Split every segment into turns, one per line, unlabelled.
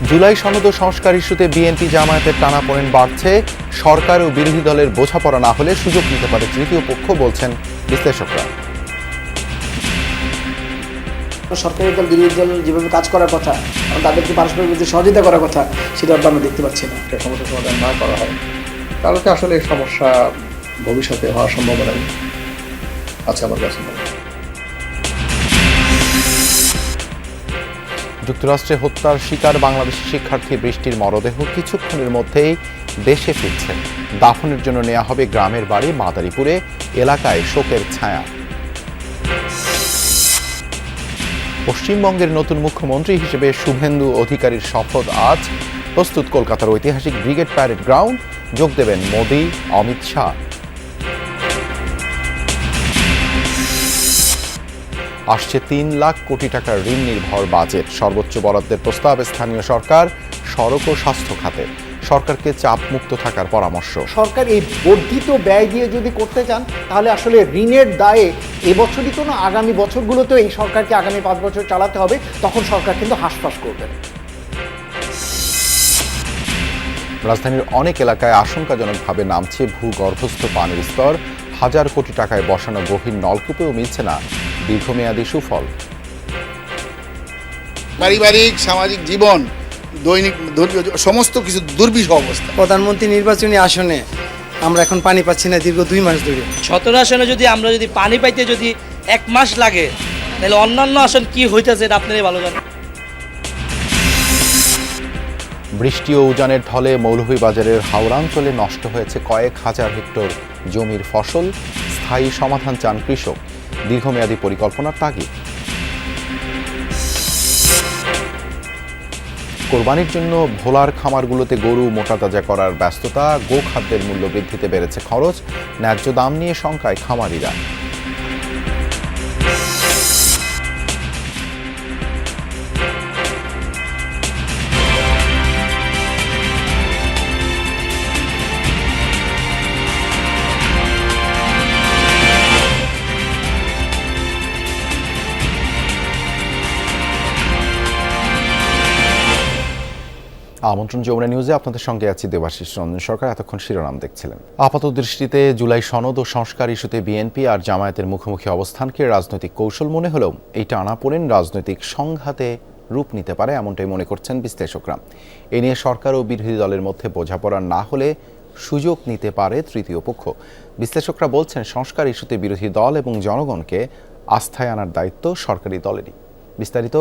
জুলাই সনদ ও সংস্কার ইস্যুতে বিএনপি জামায়াতের টানাপোড়েন বাড়ছে। সরকার ও বিরোধী দলের বোঝাপড়া না হলে সুযোগ নিতে পারে তৃতীয় পক্ষ, বলছেন বিশ্লেষকরা।
সরকারি দল বিরোধী দল যেভাবে কাজ করার কথা, তাদেরকে পারস্পরিক সহযোগিতা করার কথা, সেটা আমরা দেখতে পাচ্ছি না।
একটা সমস্যার সমাধান না করা হয় তাহলে তো আসলে সমস্যা ভবিষ্যতে হওয়ার সম্ভাবনাই আছে আমার কাছে মনে হয়।
যুক্তরাষ্ট্রে হত্যার শিকার বাংলাদেশি শিক্ষার্থী বৃষ্টির মরদেহ কিছুক্ষণের মধ্যেই দেশে ফিরছে। দাফনের জন্য নেওয়া হবে গ্রামের বাড়ি মাদারীপুরে। এলাকায় শোকের ছায়া। পশ্চিমবঙ্গের নতুন মুখ্যমন্ত্রী হিসেবে শুভেন্দু অধিকারীর শপথ আজ। প্রস্তুত কলকাতার ঐতিহাসিক ব্রিগেড প্যারেড গ্রাউন্ড। যোগ দেবেন মোদি, অমিত শাহ। আসছে ৩ লাখ কোটি টাকার ঋণ নির্ভর বাজেট। সর্বোচ্চ বরাদ্দের প্রস্তাব স্থানীয় সরকার, সড়ক ও স্বাস্থ্য খাতে। সরকারকে চাপমুক্ত থাকার পরামর্শ।
সরকার এই বর্ধিত ব্যয় দিয়ে যদি করতে চান, তাহলে আসলে ঋণের দায়ে এবছরই তো না, আগামী বছরগুলোতেও এই সরকারকে আগামী 5 বছর চালাতে হবে। তখন সরকার কিন্তু হাঁসফাঁস করবে।
রাজধানীর অনেক এলাকায় আশঙ্কাজনকভাবে নামছে ভূগর্ভস্থ পানির স্তর। হাজার কোটি টাকায় বসানো গভীর নলকূপেও মিলছে না দীর্ঘমেয়াদী সুফল।
পারিবারিক সামাজিক জীবন, দৈনিক সমস্ত কিছু দুর্বিষহ অবস্থা।
প্রধানমন্ত্রী নির্বাচনী আসনে আমরা এখন পানি পাচ্ছি না দীর্ঘ 2 মাস ধরে।
17 আসনে আমরা যদি পানি পাইতে 1 মাস লাগে, তাহলে অন্যান্য আসন কি হইতেছে এটা আপনারাই ভালো জানেন।
বৃষ্টি ও উজানের ঢলে মৌলভীবাজারের হাওড়াঞ্চলে নষ্ট হয়েছে কয়েক হাজার হেক্টর জমির ফসল। স্থায়ী সমাধান চান কৃষক। দীর্ঘমেয়াদী পরিকল্পনার তাগিদ। কোরবানির জন্য ভোলার খামারগুলোতে গরু মোটাতাজা করার ব্যস্ততা। গোখাদ্যের মূল্য বৃদ্ধিতে বেড়েছে খরচ। ন্যায্য দাম নিয়ে শঙ্কায় খামারিরা। আমন্ত্রণ যমুনা নিউজে আপনাদের সঙ্গে আছি দেবাশিস রঞ্জন সরকার। এতক্ষণ শিরোনাম দেখছিলেন। আপাত দৃষ্টিতে জুলাই সনদ ও সংস্কার ইস্যুতে বিএনপি আর জামায়াতের মুখোমুখি অবস্থানকে রাজনৈতিক কৌশল মনে হলেও এই টানাপোড়েন রাজনৈতিক সংঘাতে রূপ নিতে পারে, এমনটাই মনে করছেন বিশ্লেষকরা। এ নিয়ে সরকার ও বিরোধী দলের মধ্যে বোঝাপড়া না হলে সুযোগ নিতে পারে তৃতীয় পক্ষ। বিশ্লেষকরা বলছেন, সংস্কার ইস্যুতে বিরোধী দল এবং জনগণকে আস্থায় আনার দায়িত্ব সরকারি দলেরই। বিস্তারিত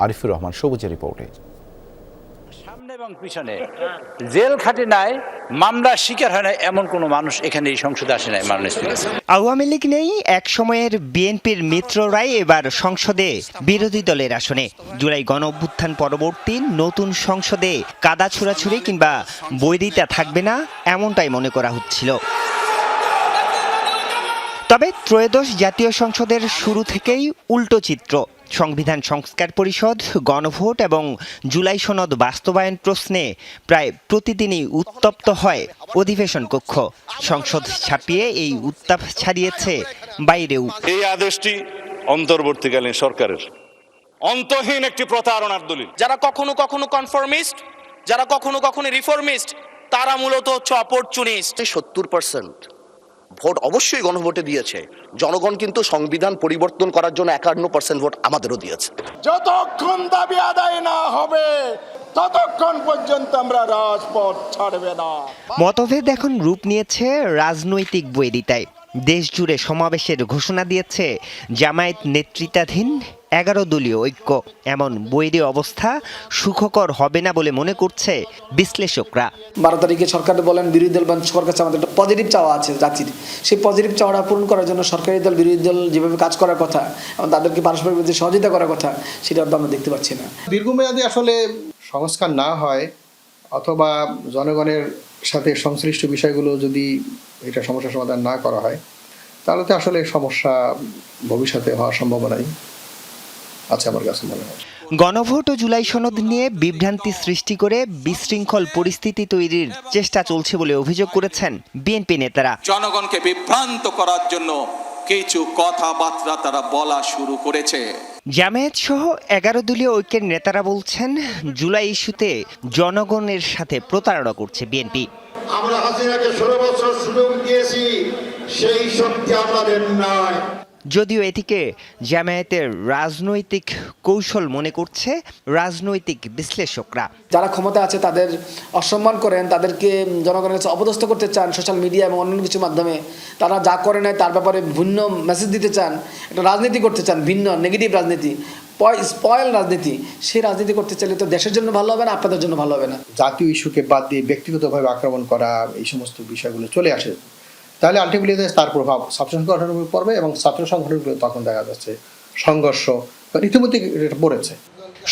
আরিফুর রহমান সবুজের রিপোর্টে।
সামনে এবং পিছনে জেল খাটে নাই, মামলার শিকার হয় না এমন কোন মানুষ এখানে এই সংসদে আসে নাই।
আওয়ামী লীগ নেই এক সময়ের বিএনপির মিত্ররাই এবার সংসদে বিরোধী দলের আসনে। জুলাই গণ অভ্যুত্থান পরবর্তী নতুন সংসদে কাদা ছোড়াছুড়ি কিংবা বৈরিতা থাকবে না, এমনটাই মনে করা হচ্ছিল। তবে ত্রয়োদশ জাতীয় সংসদের শুরু থেকেই উল্টো চিত্র। সংবিধান সংস্কার পরিষদ, গণভোট এবং জুলাই সনদ বাস্তবায়ন প্রশ্নে প্রায় প্রতিদিনই উত্তপ্ত হয় অধিবেশন কক্ষ। সংসদ ছাপিয়ে এই উত্তাপ ছাড়িয়েছে বাইরেও।
এই আদেশটি অন্তর্বর্তীকালীন সরকারের অন্তহীন একটি প্রতারণার দলিল।
যারা কখনো কখনো কনফরমিস্ট, যারা কখনো কখনো রিফর্মিস্ট, তারা মূলত হচ্ছে অপরচুনিস্ট।
70% ভোট অবশ্যই গণভোটে দিয়েছে। জনগণ কিন্তু সংবিধান পরিবর্তন করার জন্য 51% ভোট আমাদেরও দিয়েছে।
যতক্ষণ দাবি আদায় না হবে ততক্ষণ পর্যন্ত আমরা রাজপথ ছাড়বে না।
মতভেদ এখন রূপ নিয়েছে রাজনৈতিক বৈরিতায়। দেশ জুড়ে সমাবেশের ঘোষণা দিয়েছে জামায়াত নেতৃত্বাধীন 11 দলীয় ঐক্য। এমন বৈরী অবস্থা সুখকর হবে না বলে মনে করছে বিশ্লেষকরা।
12 তারিখে সরকার বলেন, বিরোধী দল সরকার কাছে আমাদের একটা পজিটিভ চাওয়া আছে জাতির। সেই পজিটিভ চাওয়াটা পূরণ করার জন্য সরকারি দল বিরোধী দল যেভাবে কাজ করার কথা এবং তাদেরকে পারস্পরিক সহযোগিতা করার কথা, সেটা আমরা দেখতে পাচ্ছি না।
দীর্ঘমেয়াদী আসলে সংস্কার না হয় অথবা জনগণের সাথে সংশ্লিষ্ট বিষয়গুলো যদি এটা সমস্যার সমাধান না করা হয়, তাহলে তো আসলে সমস্যা ভবিষ্যতে হওয়ার সম্ভাবনাই আছে আমার কাছে মনে হয়।
গণভোট ও জুলাই সনদ নিয়ে বিভ্রান্তি সৃষ্টি করে বিশৃঙ্খল পরিস্থিতি তৈরির চেষ্টা চলছে বলে অভিযোগ করেছেন বিএনপি নেতারা।
জনগণকে বিভ্রান্ত করার জন্য কিছু কথাবার্তা তারা বলা শুরু করেছে।
জামায়াত সহ 11 দলীয় ঐক্যের নেতারা বলছেন, জুলাই ইস্যুতে জনগণের সাথে প্রতারণা করছে বিএনপি।
আমরা হাসিনাকে 16 বছর সুযোগ দিয়েছি, সেই শক্তি আমাদের নাই।
যদিও এটিকে জামায়াতের রাজনৈতিক কৌশল মনে করছে রাজনৈতিক বিশ্লেষকরা।
যারা ক্ষমতা আছে তাদের অসম্মান করেন, তাদেরকে জনগণের কাছে অপদস্থ করতে চান সোশ্যাল মিডিয়া এবং অন্যান্য কিছুর মাধ্যমে, তারা যা করে নেয় তার ব্যাপারে ভিন্ন মেসেজ দিতে চান, একটা রাজনীতি করতে চান, ভিন্ন নেগেটিভ রাজনীতি, স্পয়েল রাজনীতি। সেই রাজনীতি করতে চাইলে তো দেশের জন্য ভালো হবে না, আপনাদের জন্য ভালো হবে না।
জাতীয় ইস্যুকে বাদ দিয়ে ব্যক্তিগতভাবে আক্রমণ করা, এই সমস্ত বিষয়গুলো চলে আসে, তাহলে আলটিমেটলি তার প্রভাব ছাত্র সংগঠনের উপর পড়বে এবং ছাত্র সংগঠনগুলো তখন দেখা যাচ্ছে সংঘর্ষ ইতিমধ্যে এটা পড়েছে।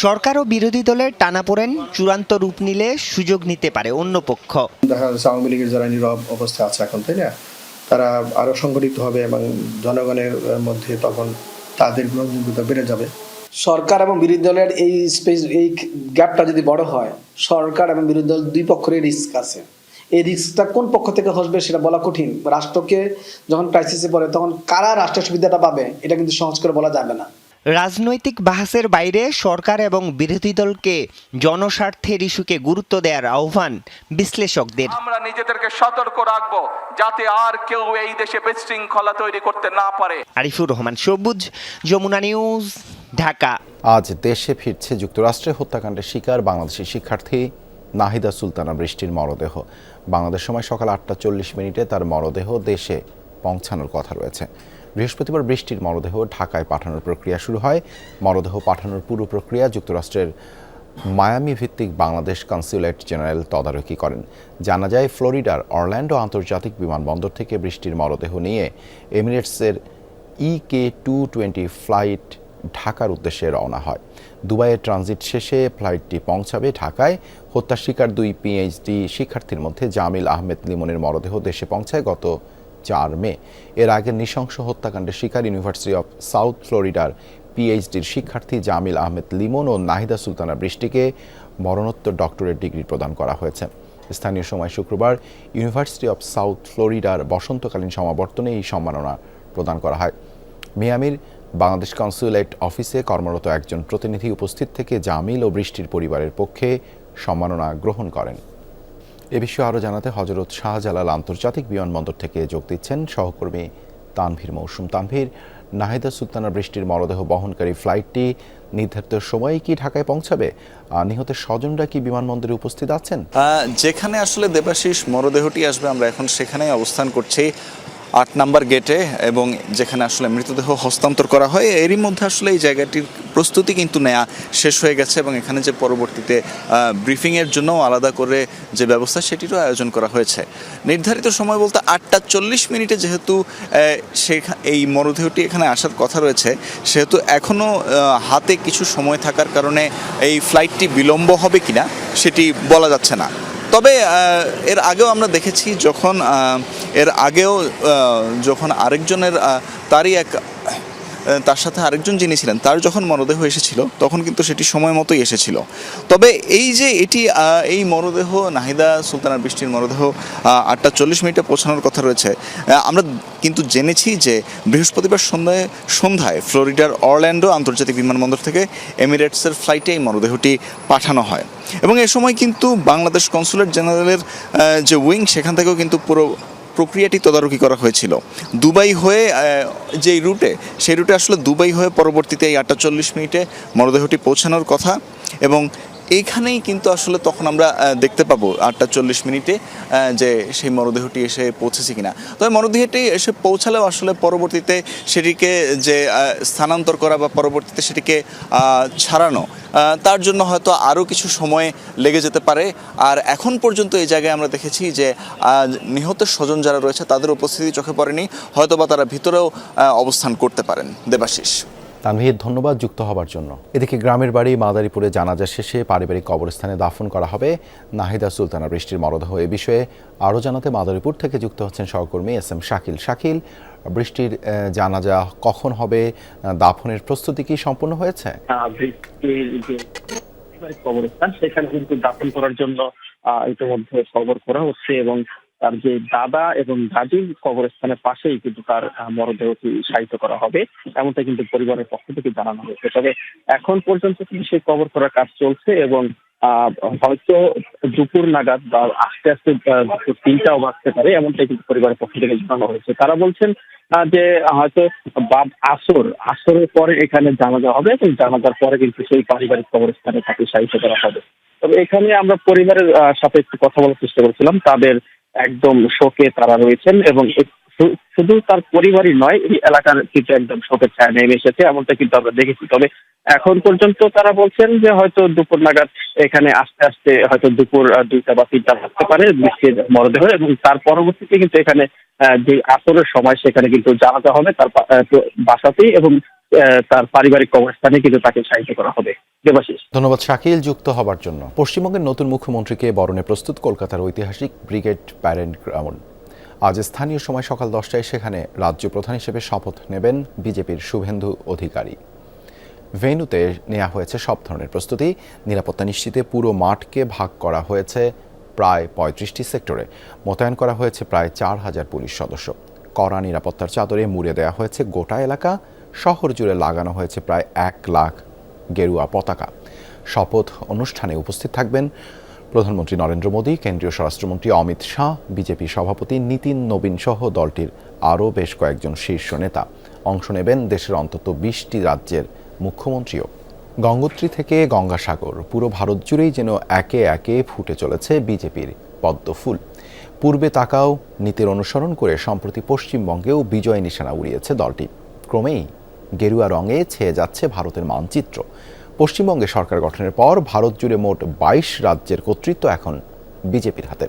সরকার ও বিরোধী দলের টানাপোড়েন চূড়ান্ত রূপ নিলে সুযোগ নিতে পারে অন্য পক্ষ।
দেখা যাচ্ছে আওয়ামী লীগের যারা নীরব অবস্থায় আছে এখন, তাই না, তারা আরো সংগঠিত হবে এবং জনগণের মধ্যে তখন তাদের গ্রহণযোগ্যতা বেড়ে যাবে।
সরকার এবং বিরোধী দলের এই গ্যাপটা যদি বড় হয়, সরকার এবং বিরোধী দল দুই পক্ষের রিস্ক আছে। এই রিস্কটা কোন পক্ষ থেকে আসবে সেটা বলা কঠিন। রাষ্ট্রকে যখন ক্রাইসিসে পড়ে তখন কারা রাষ্ট্রের সুবিধাটা পাবে এটা কিন্তু সহজ করে বলা যাবে না।
রাজনৈতিক বাহাসের বাইরে সরকার এবং বিরোধী দলকে জনস্বার্থের ইস্যুকে গুরুত্ব দেওয়ার আহ্বান বিশ্লেষকদের।
আমরা নিজেদেরকে সতর্ক রাখবো যাতে আর কেউ এই দেশে বিশৃঙ্খলা তৈরি করতে না পারে।
আরিফুর রহমান সবুজ, যমুনা নিউজ, ঢাকা।
আজ দেশে ফিরছে যুক্তরাষ্ট্রে হত্যাকাণ্ডের শিকার বাংলাদেশি শিক্ষার্থী নাহিদা সুলতানা বৃষ্টির মরদেহ। বাংলাদেশ সময় সকাল 8:40 তার মরদেহ দেশে পৌঁছানোর কথা রয়েছে। বৃহস্পতিবার বৃষ্টির মরদেহ ঢাকায় পাঠানোর প্রক্রিয়া শুরু হয়। মরদেহ পাঠানোর পুরো প্রক্রিয়া যুক্তরাষ্ট্রের মায়ামি ভিত্তিক বাংলাদেশ কনস্যুলেট জেনারেল তদারকি করেন। জানা যায়, ফ্লোরিডার অরল্যান্ডো আন্তর্জাতিক বিমানবন্দর থেকে বৃষ্টির মরদেহ নিয়ে এমিরেটসের EK-220 ফ্লাইট ঢাকার উদ্দেশ্যে রওনা হয়। দুবাইয়ের ট্রানজিট শেষে ফ্লাইটটি পৌঁছাবে ঢাকায়। হত্যার শিকার 2 PhD শিক্ষার্থীর মধ্যে জামিল আহমেদ লিমনের মরদেহ দেশে পৌঁছায় গত 4 মে। এর আগে নৃশংস হত্যাকাণ্ডের শিকার ইউনিভার্সিটি অফ সাউথ ফ্লোরিডার PhDর শিক্ষার্থী জামিল আহমেদ লিমন ও নাহিদা সুলতানা বৃষ্টিকে মরণোত্তর ডক্টরেট ডিগ্রি প্রদান করা হয়েছে। স্থানীয় সময় শুক্রবার ইউনিভার্সিটি অফ সাউথ ফ্লোরিডার বসন্তকালীন সমাবর্তনে এই সম্মাননা প্রদান করা হয়। মিয়ামির বাংলাদেশ কনস্যুলেট অফিসে কর্মরত একজন প্রতিনিধি উপস্থিত থেকে জামিল ও বৃষ্টির পরিবারের পক্ষে সম্মাননা গ্রহণ করেন। এ বিষয়ে আরও জানাতে হযরত শাহজালাল আন্তর্জাতিক বিমানবন্দর থেকে যোগ দিচ্ছেন সহকর্মী তানভীর মৌসুম। তানভীর, নাহিদা সুলতানা বৃষ্টির মরদেহ বহনকারী ফ্লাইটটি নির্ধারিত সময়ে কি ঢাকায় পৌঁছাবে? নিহতের স্বজনরা কি বিমানবন্দরে উপস্থিত আছেন?
যেখানে আসলে দেবাশিস মরদেহটি আসবে, আমরা এখন সেখানেই অবস্থান করছি, 8 নম্বর গেটে, এবং যেখানে আসলে মৃতদেহ হস্তান্তর করা হয় এরই মধ্যে আসলে এই জায়গাটির প্রস্তুতি কিন্তু নেওয়া শেষ হয়ে গেছে এবং এখানে যে পরবর্তীতে ব্রিফিংয়ের জন্য আলাদা করে যে ব্যবস্থা সেটিরও আয়োজন করা হয়েছে। নির্ধারিত সময় বলতে 8:40 যেহেতু এই মরদেহটি এখানে আসার কথা রয়েছে, সেহেতু এখনও হাতে কিছু সময় থাকার কারণে এই ফ্লাইটটি বিলম্ব হবে কিনা সেটি বলা যাচ্ছে না। তবে এর আগেও আমরা দেখেছি যখন আরেকজনের তার সাথে আরেকজন যিনি ছিলেন তার যখন মরদেহ এসেছিল তখন কিন্তু সেটি সময় মতোই এসেছিল। তবে এই যে এই মরদেহ নাহিদা সুলতানা বৃষ্টির মরদেহ 8:40 পৌঁছানোর কথা রয়েছে, আমরা কিন্তু জেনেছি যে বৃহস্পতিবার সন্ধ্যায় ফ্লোরিডার অরল্যান্ডো আন্তর্জাতিক বিমানবন্দর থেকে এমিরেটসের ফ্লাইটে এই মরদেহটি পাঠানো হয় এবং এ সময় কিন্তু বাংলাদেশ কনস্যুলেট জেনারেলের যে উইং সেখান থেকেও কিন্তু পুরো প্রক্রিয়াটি তদারকি করা হয়েছিল। দুবাই হয়ে যেই রুটে, সেই রুটে আসলে দুবাই হয়ে পরবর্তীতে এই 8:40 মরদেহটি পৌঁছানোর কথা এবং এইখানেই কিন্তু আসলে তখন আমরা দেখতে পাবো 8:40 যে সেই মরদেহটি এসে পৌঁছেছে কিনা। তবে মরদেহটি এসে পৌঁছালেও আসলে পরবর্তীতে সেটিকে যে স্থানান্তর করা বা পরবর্তীতে সেটিকে ছাড়ানো, তার জন্য হয়তো আরও কিছু সময় লেগে যেতে পারে। আর এখন পর্যন্ত এই জায়গায় আমরা দেখেছি যে নিহতের স্বজন যারা রয়েছে তাদের উপস্থিতি চোখে পড়েনি, হয়তো বা তারা ভিতরেও অবস্থান করতে পারেন। দেবাশিস।
তানভীর, ধন্যবাদ যুক্ত হবার জন্য। এদিকে গ্রামের বাড়ি মাদারীপুরে জানাজা শেষে পারিবারিক কবরস্থানে দাফন করা হবে নাহিদা সুলতানা বৃষ্টির মরদেহ। এ বিষয়ে আরও জানাতে মাদারীপুর থেকে যুক্ত হচ্ছেন সহকর্মী SM শাকিল। শাকিল, বৃষ্টির জানাজা কখন হবে? দাফনের প্রস্তুতি কি সম্পূর্ণ হয়েছে?
বৃষ্টির যে কবরস্থান সেখানে কিন্তু দাফন করার জন্য ইতিমধ্যে খবর করা হচ্ছে এবং তার যে দাদা এবং দাদির কবরস্থানের পাশেই কিন্তু তার মরদেহটি শায়িত করা হবে, এমনটা কিন্তু পরিবারের পক্ষ থেকে জানানো হয়েছে। তবে এখন পর্যন্ত কিন্তু সেই কবর করার কাজ চলছে এবং হয়তো দুপুর নাগাদ বা আস্তে আস্তে দুপুর 3টাও বাজতে পারে, এমনটাই কিন্তু পরিবারের পক্ষ থেকে জানানো হয়েছে। তারা বলছেন যে হয়তো আসরের পরে এখানে জানাজা হবে এবং জানাজার পরে কিন্তু সেই পারিবারিক কবরস্থানে তাকে শায়িত করা হবে। তবে এখানে আমরা পরিবারের সাথে একটু কথা বলার চেষ্টা করছিলাম। তাদের একদম শোকে তারা রয়েছেন এবং শুধু তার পরিবারই নয়, এই এলাকার কিন্তু একদম শোকের ছায়া নেমে এসেছে, এমনটা কিন্তু আমরা দেখেছি। তবে এখন পর্যন্ত তারা বলছেন যে হয়তো দুপুর নাগাদ এখানে আস্তে আস্তে হয়তো দুপুর 2টা বা 3টা থাকতে পারে বৃষ্টির মরদেহ, এবং তার পরবর্তীতে কিন্তু এখানে যে আসরের সময় সেখানে কিন্তু জানাজা হবে তার বাসাতেই এবং তার পারিবারিক কবরস্থানে কিন্তু তাকে শায়িত করা হবে। দেবাশিস,
ধন্যবাদ শাকিল যুক্ত হবার জন্য। পশ্চিমবঙ্গের নতুন মুখ্যমন্ত্রীকে বরণে প্রস্তুত কলকাতার ঐতিহাসিক ব্রিগেড প্যারেড গ্রাউন্ড। আজ স্থানীয় সময় সকাল 10টায় সেখানে রাজ্য প্রধান হিসেবে শপথ নেবেন বিজেপির শুভেন্দু অধিকারী। ভেন্যুতে নেওয়া হয়েছে সব ধরনের প্রস্তুতি। নিরাপত্তা নিশ্চিতে পুরো মাঠকে ভাগ করা হয়েছে প্রায় 35টি সেক্টরে। মোতায়েন করা হয়েছে প্রায় 4000 পুলিশ সদস্য। কড়া নিরাপত্তার চাদরে মুড়ে দেওয়া হয়েছে গোটা এলাকা। শহর জুড়ে লাগানো হয়েছে প্রায় 1 লাখ গেরুয়া পতাকা। শপথ অনুষ্ঠানে উপস্থিত থাকবেন প্রধানমন্ত্রী নরেন্দ্র মোদী, কেন্দ্রীয় স্বরাষ্ট্রমন্ত্রী অমিত শাহ, বিজেপি সভাপতি নীতিন নবীন সহ দলটির আরও বেশ কয়েকজন শীর্ষ নেতা। অংশ নেবেন দেশের অন্তত 20টি রাজ্যের মুখ্যমন্ত্রীও। গঙ্গোত্রী থেকে গঙ্গাসাগর পুরো ভারত জুড়েই যেন একে একে ফুটে চলেছে বিজেপির পদ্ম ফুল। পূর্বে তাকাও নীতির অনুসরণ করে সম্প্রতি পশ্চিমবঙ্গেও বিজয় নিশানা উড়িয়েছে দলটি। ক্রমেই গেরুয়া রঙে ছেয়ে যাচ্ছে ভারতের মানচিত্র। পশ্চিমবঙ্গে সরকার গঠনের পর ভারত জুড়ে মোট 22 রাজ্যের কর্তৃত্ব এখন বিজেপির হাতে।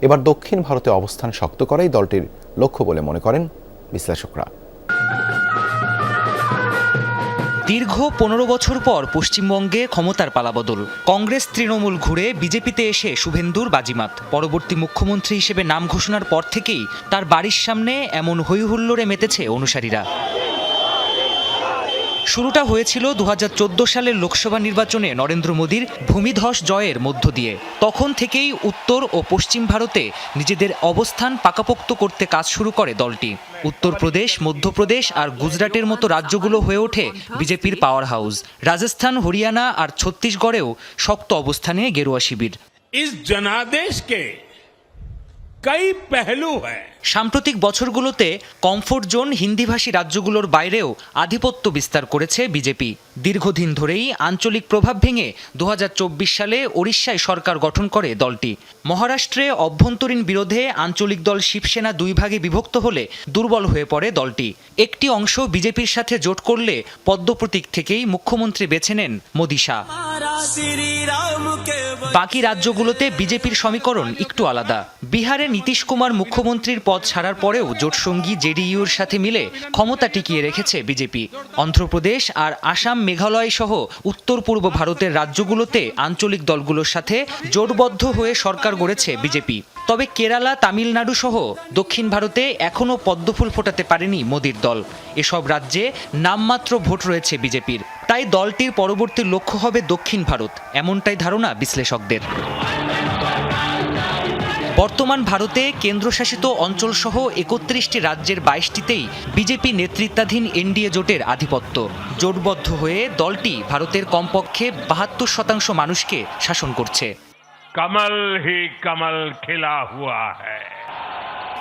এবার দক্ষিণ ভারতে অবস্থান শক্ত করাই দলটির লক্ষ্য বলে মনে করেন বিশ্লেষকরা।
দীর্ঘ 15 বছর পর পশ্চিমবঙ্গে ক্ষমতার পালাবদল। কংগ্রেস তৃণমূল ঘুরে বিজেপিতে এসে শুভেন্দুর বাজিমাত। পরবর্তী মুখ্যমন্ত্রী হিসেবে নাম ঘোষণার পর থেকেই তার বাড়ির সামনে এমন হইহুল্লোড়ে মেতেছে অনুসারীরা। শুরুটা হয়েছিল 2014 সালের লোকসভা নির্বাচনে নরেন্দ্র মোদীর ভূমিধস জয়ের মধ্য দিয়ে। তখন থেকেই উত্তর ও পশ্চিম ভারতে নিজেদের অবস্থান পাকাপোক্ত করতে কাজ শুরু করে দলটি। উত্তরপ্রদেশ, মধ্যপ্রদেশ আর গুজরাটের মতো রাজ্যগুলো হয়ে ওঠে বিজেপির পাওয়ার হাউস। রাজস্থান, হরিয়ানা আর ছত্তিশগড়েও শক্ত অবস্থানে গেরুয়া শিবির। সাম্প্রতিক বছরগুলোতে কমফোর্ট জোন হিন্দিভাষী রাজ্যগুলোর বাইরেও আধিপত্য বিস্তার করেছে বিজেপি। দীর্ঘদিন ধরেই আঞ্চলিক প্রভাব ভেঙে 2024 সালে ওড়িশায় সরকার গঠন করে দলটি। মহারাষ্ট্রে অভ্যন্তরীণ বিরোধে আঞ্চলিক দল শিবসেনা 2 ভাগে বিভক্ত হলে দুর্বল হয়ে পড়ে দলটি। একটি অংশ বিজেপির সাথে জোট করলে পদ্ম প্রতীক থেকেই মুখ্যমন্ত্রী বেছে নেন মোদী শাহ। বাকি রাজ্যগুলোতে বিজেপির সমীকরণ একটু আলাদা। বিহারে নীতিশ কুমার মুখ্যমন্ত্রীর পদ ছাড়ার পরেও জোটসঙ্গী জেডিইউর সাথে মিলে ক্ষমতা টিকিয়ে রেখেছে বিজেপি। অন্ধ্রপ্রদেশ আর আসাম, মেঘালয় সহ উত্তর পূর্ব ভারতের রাজ্যগুলোতে আঞ্চলিক দলগুলোর সাথে জোটবদ্ধ হয়ে সরকার গড়েছে বিজেপি। তবে কেরালা, তামিলনাড়ু সহ দক্ষিণ ভারতে এখনও পদ্মফুল ফোটাতে পারেনি মোদীর দল। এসব রাজ্যে নামমাত্র ভোট রয়েছে বিজেপির। তাই দলটির পরবর্তী লক্ষ্য হবে দক্ষিণ ভারত, এমনটাই ধারণা বিশ্লেষকদের। বর্তমান ভারতে কেন্দ্রশাসিত অঞ্চলসহ 31টি রাজ্যের 22টিতেই বিজেপি নেতৃত্বাধীন এনডিএ জোটের আধিপত্য। জোটবদ্ধ হয়ে দলটি ভারতের কমপক্ষে 72% মানুষকে শাসন করছে।
কমল হি কমল খিলা হুয়া হ্যায়।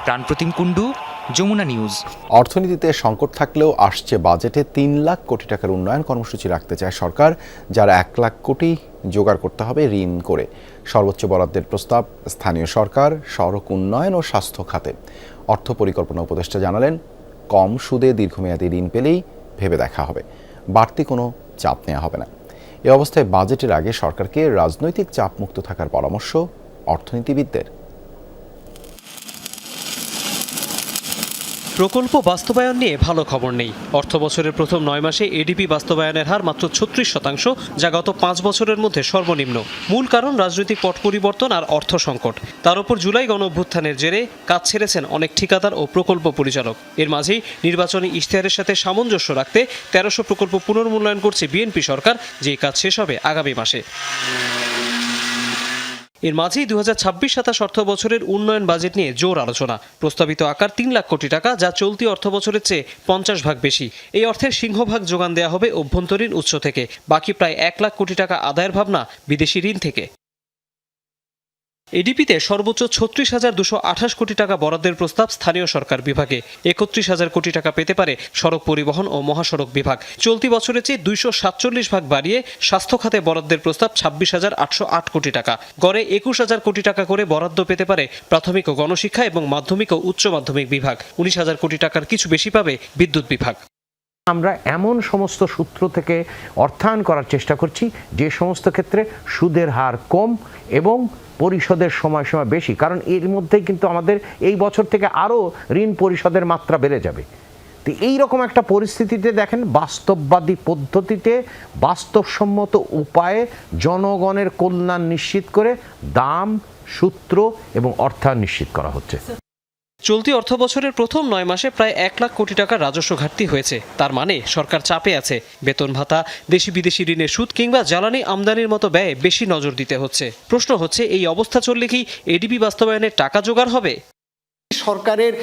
প্রাণপ্রতিম কুণ্ডু, যমুনা নিউজ।
অর্থনীতিতে সংকট থাকলেও আসছে বাজেটে 3 লাখ কোটি টাকার উন্নয়ন কর্মসূচি রাখতে চায় সরকার, যার 1 লাখ কোটি জোগাড় করতে হবে ঋণ করে। সর্বোচ্চ বরাদ্দের প্রস্তাব স্থানীয় সরকার, সড়ক উন্নয়ন ও স্বাস্থ্য খাতে। অর্থ পরিকল্পনা উপদেষ্টা জানালেন, কম সুদে দীর্ঘমেয়াদী ঋণ পেলেই ভেবে দেখা হবে, বাড়তি কোনো চাপ নেওয়া হবে না। এ অবস্থায় বাজেটের আগে সরকারকে রাজনৈতিক চাপমুক্ত থাকার পরামর্শ অর্থনীতিবিদদের।
প্রকল্প বাস্তবায়ন নিয়ে ভালো খবর নেই। অর্থবছরের প্রথম 9 মাসে এডিপি বাস্তবায়নের হার মাত্র 36%, যা গত 5 বছরের মধ্যে সর্বনিম্ন। মূল কারণ রাজনৈতিক পট পরিবর্তন আর অর্থ সংকট। তার উপর জুলাই গণঅভ্যুত্থানের জেরে কাজ ছেড়েছেন অনেক ঠিকাদার ও প্রকল্প পরিচালক। এর মাঝেই নির্বাচনী ইশতেহারের সাথে সামঞ্জস্য রাখতে 1300 প্রকল্প পুনর্মূল্যায়ন করছে বিএনপি সরকার, যে কাজ শেষ হবে আগামী মাসে। এর মাঝেই 2026-27 অর্থ বছরের উন্নয়ন বাজেট নিয়ে জোর আলোচনা। প্রস্তাবিত আকার 3 লাখ কোটি টাকা, যা চলতি অর্থ বছরের চেয়ে 50 ভাগ বেশি। এই অর্থের সিংহভাগ যোগান দেওয়া হবে অভ্যন্তরীণ উৎস থেকে, বাকি প্রায় 1 লাখ কোটি টাকা আদায়ের ভাবনা বিদেশি ঋণ থেকে। এডিপিতে সর্বোচ্চ 36,228 কোটি টাকা বরাদ্দের প্রস্তাব স্থানীয় সরকার বিভাগে। 31,000 কোটি টাকা পেতে পারে সড়ক পরিবহন ও মহাসড়ক বিভাগ। চলতি বছরের চেয়ে 247 ভাগ বাড়িয়ে স্বাস্থ্য খাতে বরাদ্দের প্রস্তাব 26,808 কোটি টাকা। গড়ে 21,000 কোটি টাকা করে বরাদ্দ পেতে পারে প্রাথমিক ও গণশিক্ষা এবং মাধ্যমিক ও উচ্চ মাধ্যমিক বিভাগ। 19,000 কোটি টাকার কিছু বেশি পাবে বিদ্যুৎ বিভাগ।
আমরা এমন সমস্ত সূত্র থেকে অর্থায়ন করার চেষ্টা করছি যে সমস্ত ক্ষেত্রে সুদের হার কম এবং পরিশোধের সময়সীমা বেশি, কারণ এর মধ্যেই কিন্তু আমাদের এই বছর থেকে আরও ঋণ পরিশোধের মাত্রা বেড়ে যাবে। তো এইরকম একটা পরিস্থিতিতে দেখেন, বাস্তববাদী পদ্ধতিতে বাস্তবসম্মত উপায়ে জনগণের কল্যাণ নিশ্চিত করে দাম, সূত্র এবং অর্থায়ন নিশ্চিত করা হচ্ছে।
চলতি অর্থ বছরের প্রথম 9 মাসে প্রায় 1 লাখ কোটি টাকার রাজস্ব ঘাটতি হয়েছে। তার মানে সরকার চাপে আছে। বেতন ভাতা, দেশি বিদেশি ঋণের সুদ কিংবা জ্বালানি আমদানির মতো ব্যয়ে বেশি নজর দিতে হচ্ছে। প্রশ্ন হচ্ছে, এই অবস্থা চললে কি এডিপি বাস্তবায়নের টাকা জোগাড় হবে?
সরকারের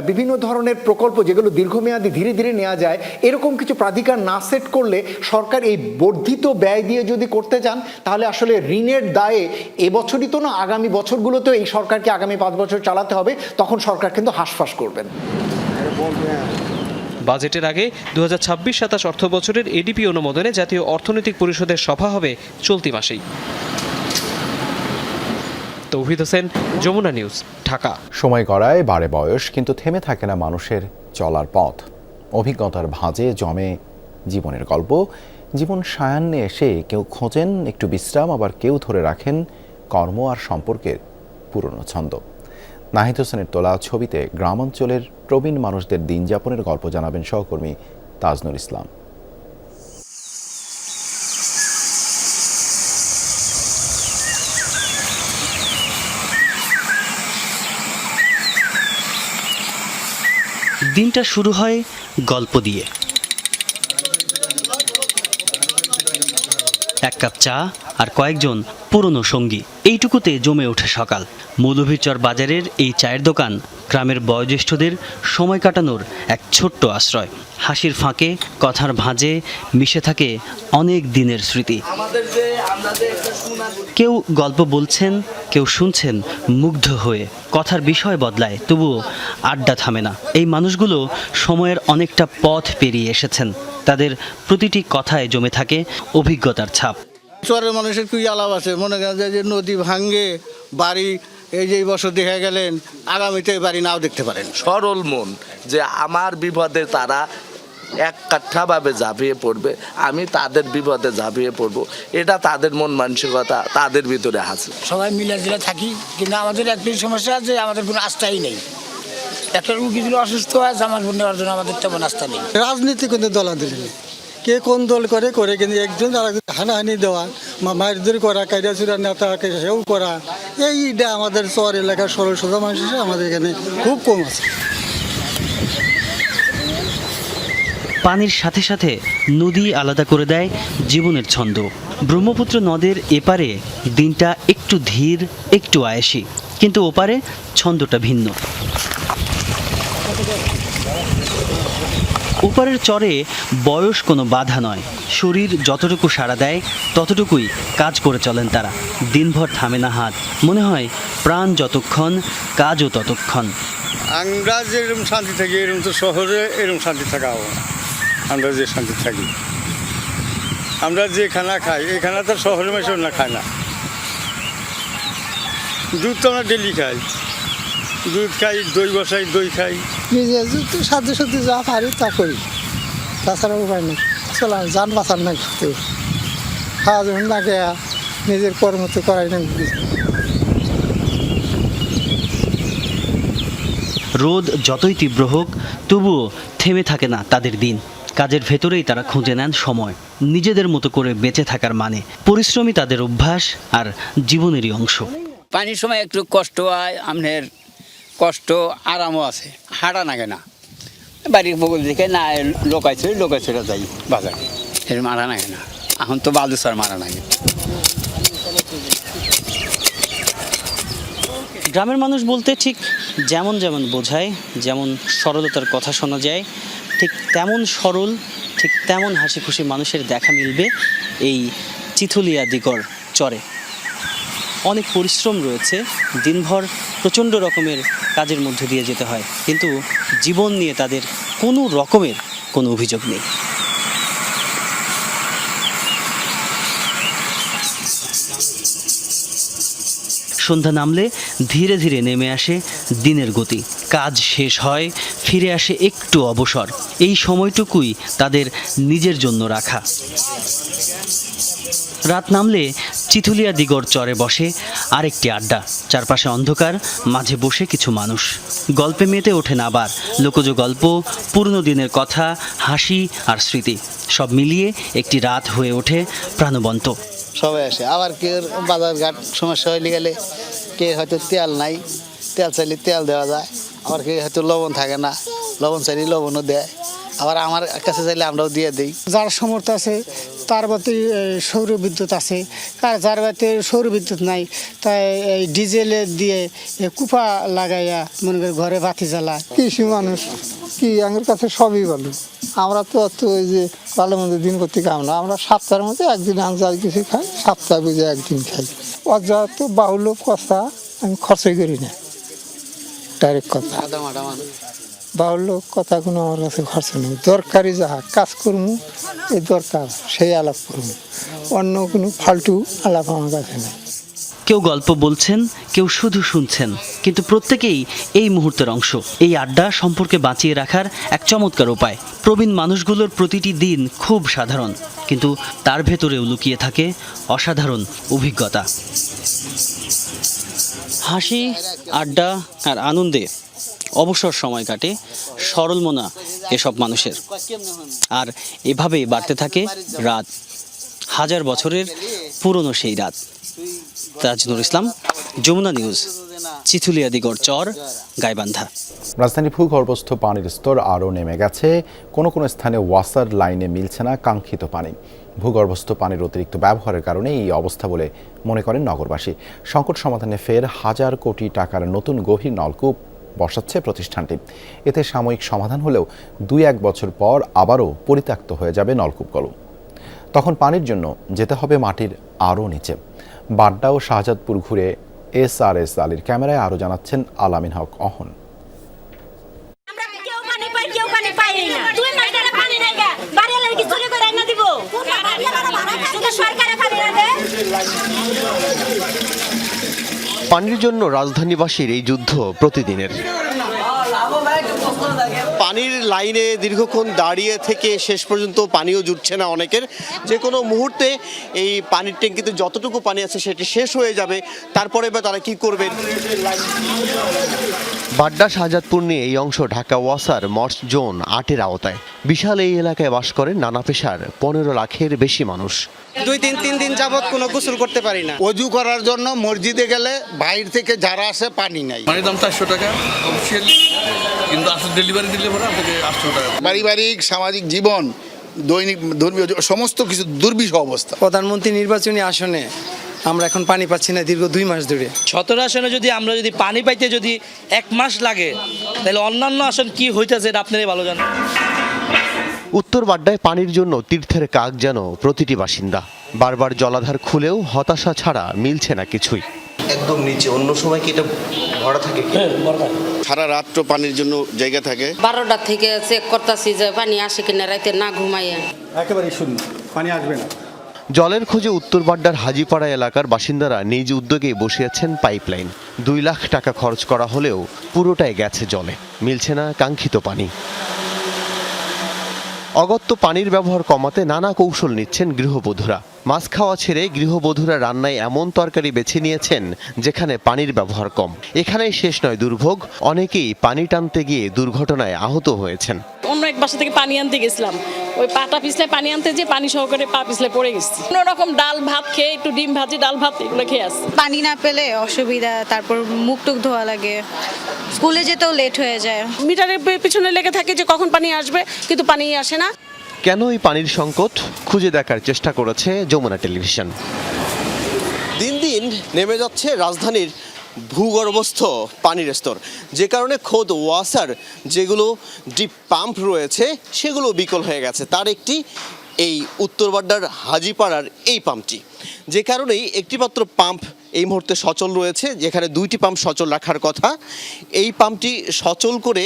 বিভিন্ন ধরনের প্রকল্প যেগুলো দীর্ঘমেয়াদী ধীরে ধীরে নেওয়া যায়, এরকম কিছু প্রাধিকার না সেট করলে সরকার এই বর্ধিত ব্যয় দিয়ে যদি করতে চান, তাহলে আসলে ঋণের দায়ে এবছরই তো না, আগামী বছরগুলোতেও এই সরকারকে আগামী 5 বছর চালাতে হবে। তখন সরকার কিন্তু হাঁসফাঁস করবেন।
বাজেটের আগে 2026-27 অর্থ বছরের এডিপি অনুমোদনে জাতীয় অর্থনৈতিক পরিষদের সভা হবে চলতি মাসেই। তৌহিদ হোসেন, যমুনা নিউজ, ঢাকা।
সময় গড়ায় বাড়ে বয়স, কিন্তু থেমে থাকে না মানুষের চলার পথ। অভিজ্ঞতার ভাঁজে জমে জীবনের গল্প। জীবন সায়ান্নে এসে কেউ খোঁজেন একটু বিশ্রাম, আবার কেউ ধরে রাখেন কর্ম আর সম্পর্কের পুরনো ছন্দ। নাহিদ হোসেনের তোলা ছবিতে গ্রামাঞ্চলের প্রবীণ মানুষদের দিন যাপনের গল্প জানাবেন সহকর্মী তাজনুল ইসলাম।
দিনটা শুরু হয় গল্প দিয়ে। এক কাপ চা আর কয়েকজন পুরনো সঙ্গী, এইটুকুতে জমে ওঠে সকাল। মৌলভীরচর বাজারের এই চায়ের দোকান গ্রামের বয়োজ্যেষ্ঠদের সময় কাটানোর এক ছোট্ট আশ্রয়। হাসির ফাঁকে, কথার ভাঁজে মিশে থাকে অনেক দিনের স্মৃতি। কেউ গল্প বলছেন, কেউ শুনছেন মুগ্ধ হয়ে। কথার বিষয় বদলায়, তবুও আড্ডা থামে না। এই মানুষগুলো সময়ের অনেকটা পথ পেরিয়ে এসেছেন। তাদের প্রতিটি কথায় জমে থাকে অভিজ্ঞতার ছাপ।
চরের মানুষের কি আলাপ আছে, মনে করেন যে নদী ভাঙ্গে বাড়ি, এই যে বছর দেখা গেলেন, আগামীতে বাড়ি নাও দেখতে পারেন।
সরল মন, যে আমার বিপদে তারা এক কাঠাভাবে ঝাঁপিয়ে পড়বে, আমি তাদের বিপদে ঝাঁপিয়ে পড়বো, এটা তাদের মন মানসিকতা, তাদের ভিতরে আছে।
সবাই মিলে জিলে থাকি, কিন্তু আমাদের একটাই সমস্যা আছে, আমাদের কোনো আস্থাই নেই। একটা রুগী যদি অসুস্থ হয়, জামাজ বোন নেওয়ার জন্য আমাদের তেমন আস্থা নেই।
রাজনীতি কিন্তু দলাদলি নেই, কে কোন দল করে করে, কিন্তু একজন হানাহানি দেওয়া, মারধর করা, কায়দা চুরা নেতা সেও করা, এইটা আমাদের চর এলাকার সরল সোজা মানুষ আমাদের এখানে খুব কম আছে।
পানির সাথে সাথে নদী আলাদা করে দেয় জীবনের ছন্দ। ব্রহ্মপুত্র নদের এপারে দিনটা একটু ধীর, একটু আয়েসি, কিন্তু ওপারে ছন্দটা ভিন্ন। ওপারের চরে বয়স কোনো বাধা নয়। শরীর যতটুকু সাড়া দেয় ততটুকুই কাজ করে চলেন তারা। দিনভর থামে না হাত, মনে হয় প্রাণ যতক্ষণ, কাজও ততক্ষণ।
আমরা যেরকম শান্তি থাকি, এরকম তো শহরে এরকম শান্তি থাকা হবে না। আমরা যে শান্তি থাকি, আমরা যে খানা খাই, এই খানা তো শহরের মানুষ না খায় না। দুধ তো আমরা ডেলি খাই, দুধ খাই, দই বসাই, দই খাই। নিজে তো সাথে সাথে যা পারি তা করি, তাছাড়া উপায় নেই। চলা যান বাঁচার না, খাওয়া যখন লাগে নিজের কর্ম তো করাই না।
রোদ যতই তীব্র হোক, তবুও থেমে থাকে না তাদের দিন। কাজের ভেতরেই তারা খুঁজে নেন সময়, নিজেদের মতো করে বেঁচে থাকার মানে। পরিশ্রমী তাদের অভ্যাস আর জীবনেরই অংশ।
পানির সময় একটু কষ্ট হয়, আপনার কষ্ট আরামও আছে, হাঁটা নাগে না। বাড়ির বগল দিকে না লোকাইছে যাই বাজারে, এর মারা নাগে না। এখন তো বালুচর মারা নাগে।
গ্রামের মানুষ বলতে ঠিক যেমন যেমন বোঝায়, যেমন সরলতার কথা শোনা যায়, ঠিক তেমন সরল, ঠিক তেমন হাসি খুশি মানুষের দেখা মিলবে এই চিথুলিয়া দিগর চরে। অনেক পরিশ্রম রয়েছে, দিনভর প্রচণ্ড রকমের কাজের মধ্যে দিয়ে যেতে হয়, কিন্তু জীবন নিয়ে তাদের কোনো রকমের কোনো অভিযোগ নেই। সন্ধ্যা নামলে ধীরে ধীরে নেমে আসে দিনের গতি, কাজ শেষ হয়, ফিরে আসে একটু অবসর। এই সময়টুকুই তাদের নিজের জন্য রাখা। রাত নামলে চিথুলিয়া দিগর চরে বসে আরেকটি আড্ডা। চারপাশে অন্ধকার, মাঝে বসে কিছু মানুষ গল্পে মেতে ওঠেন আবার। লোকজ গল্প, পুরনো দিনের কথা, হাসি আর স্মৃতি সব মিলিয়ে একটি রাত হয়ে ওঠে প্রাণবন্ত।
সবাই আসে, আবার কেউ বাজার ঘাট সমস্যা হয়ে গেলে কে হয়তো তেল নাই, তেল চাইলে তেল দেওয়া যায়, আবার কেউ হয়তো লবণ থাকে না, লবণ চাইলে লবণও দেয়, আবার আমার কাছে চাইলে আমরাও দিয়ে দিই।
যার সামর্থ্য আছে তার বাড়িতে সৌর বিদ্যুৎ আছে, যার বাড়িতে সৌর বিদ্যুৎ নাই তাই এই ডিজেলে দিয়ে কুপা লাগাইয়া মনে করি ঘরে বাতি জ্বালা। কৃষি মানুষ কি আমার কাছে সবই ভালো। আমরা তো ওই যে ভালো মন্দ দিন করতে খাই না, আমরা সপ্তাহের মধ্যে একদিন আনজাল কিছু খাই, সপ্তাহ বুঝে একদিন খাই। অযথা বাহুল্য কথা আমি খরচই করি না, ডাইরেক্ট কথা বাহুল্য কথা কোনো আমার কাছে খরচ নেই। দরকারি যাহা কাজ করবো এই দরকার সেই আলাপ করবো, অন্য কোনো ফালতু আলাপ আমার কাছে নেই।
কেউ গল্প বলছেন, কেউ শুধু শুনছেন, কিন্তু প্রত্যেকেই এই মুহূর্তের অংশ। এই আড্ডা সম্পর্কে বাঁচিয়ে রাখার এক চমৎকার উপায়। প্রবীণ মানুষগুলোর প্রতিটি দিন খুব সাধারণ, কিন্তু তার ভেতরেও লুকিয়ে থাকে অসাধারণ অভিজ্ঞতা। হাসি, আড্ডা আর আনন্দে অবসর সময় কাটে সরল মনা এসব মানুষের। আর এভাবেই বাড়তে থাকে রাত, হাজার বছরের পুরনো সেই রাত। তাজনুর ইসলাম, যমুনা নিউজ, চিথুলিয়া দিগর চর, গাইবান্ধা।
রাজধানীর ভূগর্ভস্থ পানির স্তর আরও নেমে গেছে। কোনো কোনো স্থানে ওয়াসার লাইনে মিলছে না কাঙ্ক্ষিত পানি। ভূগর্ভস্থ পানির অতিরিক্ত ব্যবহারের কারণে এই অবস্থা বলে মনে করেন নগরবাসী। সংকট সমাধানে ফের হাজার কোটি টাকার নতুন গভীর নলকূপ বসাচ্ছে প্রতিষ্ঠানটি। এতে সাময়িক সমাধান হলেও 2-1 বছর পর আবারও পরিত্যক্ত হয়ে যাবে নলকূপগুলো। তখন পানির জন্য যেতে হবে মাটির আরও নিচে। বাড্ডা ও শাহজাদপুর ঘুরে SRS আলীর ক্যামেরায় আরও জানাচ্ছেন আলামিন হক অহন।
পানির জন্য রাজধানীবাসীর এই যুদ্ধ প্রতিদিনের। পানির লাইনে দীর্ঘক্ষণ দাঁড়িয়ে থেকে শেষ পর্যন্ত পানিও জুটছে না অনেকের। যে কোনো মুহূর্তে এই পানির ট্যাঙ্কিতে যতটুকু পানি আছে সেটি শেষ হয়ে যাবে, তারপরে বা তারা কি করবেন। বাড্ডা শাহজাদপুর নিয়ে এই অংশ ঢাকা ওয়াসার মর্স জোন 8-এর আওতায়। বিশাল এই এলাকায় বাস করেন নানা পেশার 15 লাখের বেশি মানুষ।
2-3 দিন যাবত কোনো গোসল করতে পারি না। অজু করার জন্য মসজিদে গেলে বাইরে থেকে যারা আসে পানি নাই।
পানির দাম 400 টাকা অফিসিয়ালি, কিন্তু আসলে ডেলিভারি দিলে পরে আপনাকে 800 টাকা।
পারিবারিক সামাজিক জীবন, দৈনিক ধর্মীয় সমস্ত কিছু দুর্বিষহ অবস্থা।
প্রধানমন্ত্রী নির্বাচনী আসনে আমরা এখন পানি পাচ্ছি না দীর্ঘ 2 মাস ধরে।
17 আসনে আমরা যদি পানি পাইতে 1 মাস লাগে, তাহলে অন্যান্য আসন কি হইতেছে এটা আপনারাই ভালো জানেন।
উত্তর বাড্ডায় পানির জন্য তীর্থের কাক যেন প্রতিটি বাসিন্দা। বারবার জলাধার খুলেও হতাশা ছাড়া মিলছে না কিছুই। একদম নিচে, অন্য সময় কি এটা ভরা থাকে?
সারা রাত্র পানির জন্য জায়গা থাকে।
12টা থেকে চেক করতেছি যে পানি আসে কিনা, রাতে না ঘুমাইয়া
একেবারে শূন্য, পানি আসবে না।
জলের খোঁজে উত্তর বাড্ডার হাজিপাড়া এলাকার বাসিন্দারা নিজ উদ্যোগে বসিয়েছেন পাইপলাইন। 2 লাখ টাকা খরচ করা হলেও পুরোটাই গেছে জলে, মিলছে না কাঙ্ক্ষিত পানি। অগত্য পানির ব্যবহার কমাতে নানা কৌশল নিচ্ছেন গৃহবধূরা। মাছ খাওয়া ছেড়ে গৃহবধূরা রান্নায় এমন তরকারি বেছে নিয়েছেন যেখানে পানির ব্যবহার কম। এখানেই শেষ নয় দুর্ভোগ, অনেকেই পানি টানতে গিয়ে দুর্ঘটনায় আহত হয়েছেন।
অন্য এক বাসা থেকে পানি আনতে গেছিলাম, ওই পাটা পিছলে পানি আনতে যে পানি সহকারে পা পিছলে পড়ে গেছি। কোনো রকম ডাল ভাত খেয়ে, একটু ডিম ভাজি ডাল ভাত এগুলো খেয়ে আসছি।
পানি না পেলে অসুবিধা, তারপর মুখ টুক ধোয়া লাগে, স্কুলে যেতেও লেট হয়ে যায়।
মিটারের পিছনে লেগে থাকে যে কখন পানি আসবে, কিন্তু পানি আসে না।
কেন এই পানির সংকট খুঁজে দেখার চেষ্টা করেছে যমুনা টেলিভিশন। দিন দিন নেমে যাচ্ছে রাজধানীর ভূগর্ভস্থ পানির স্তর, যে কারণে খোদ ওয়াসার যেগুলো ডিপ পাম্প রয়েছে সেগুলো বিকল হয়ে গেছে। তার একটি এই উত্তর বাড্ডার হাজিপাড়ার এই পাম্পটি, যে কারণেই একটি মাত্র পাম্প এই মুহূর্তে সচল রয়েছে, যেখানে 2টি পাম্প সচল রাখার কথা। এই পাম্পটি সচল করে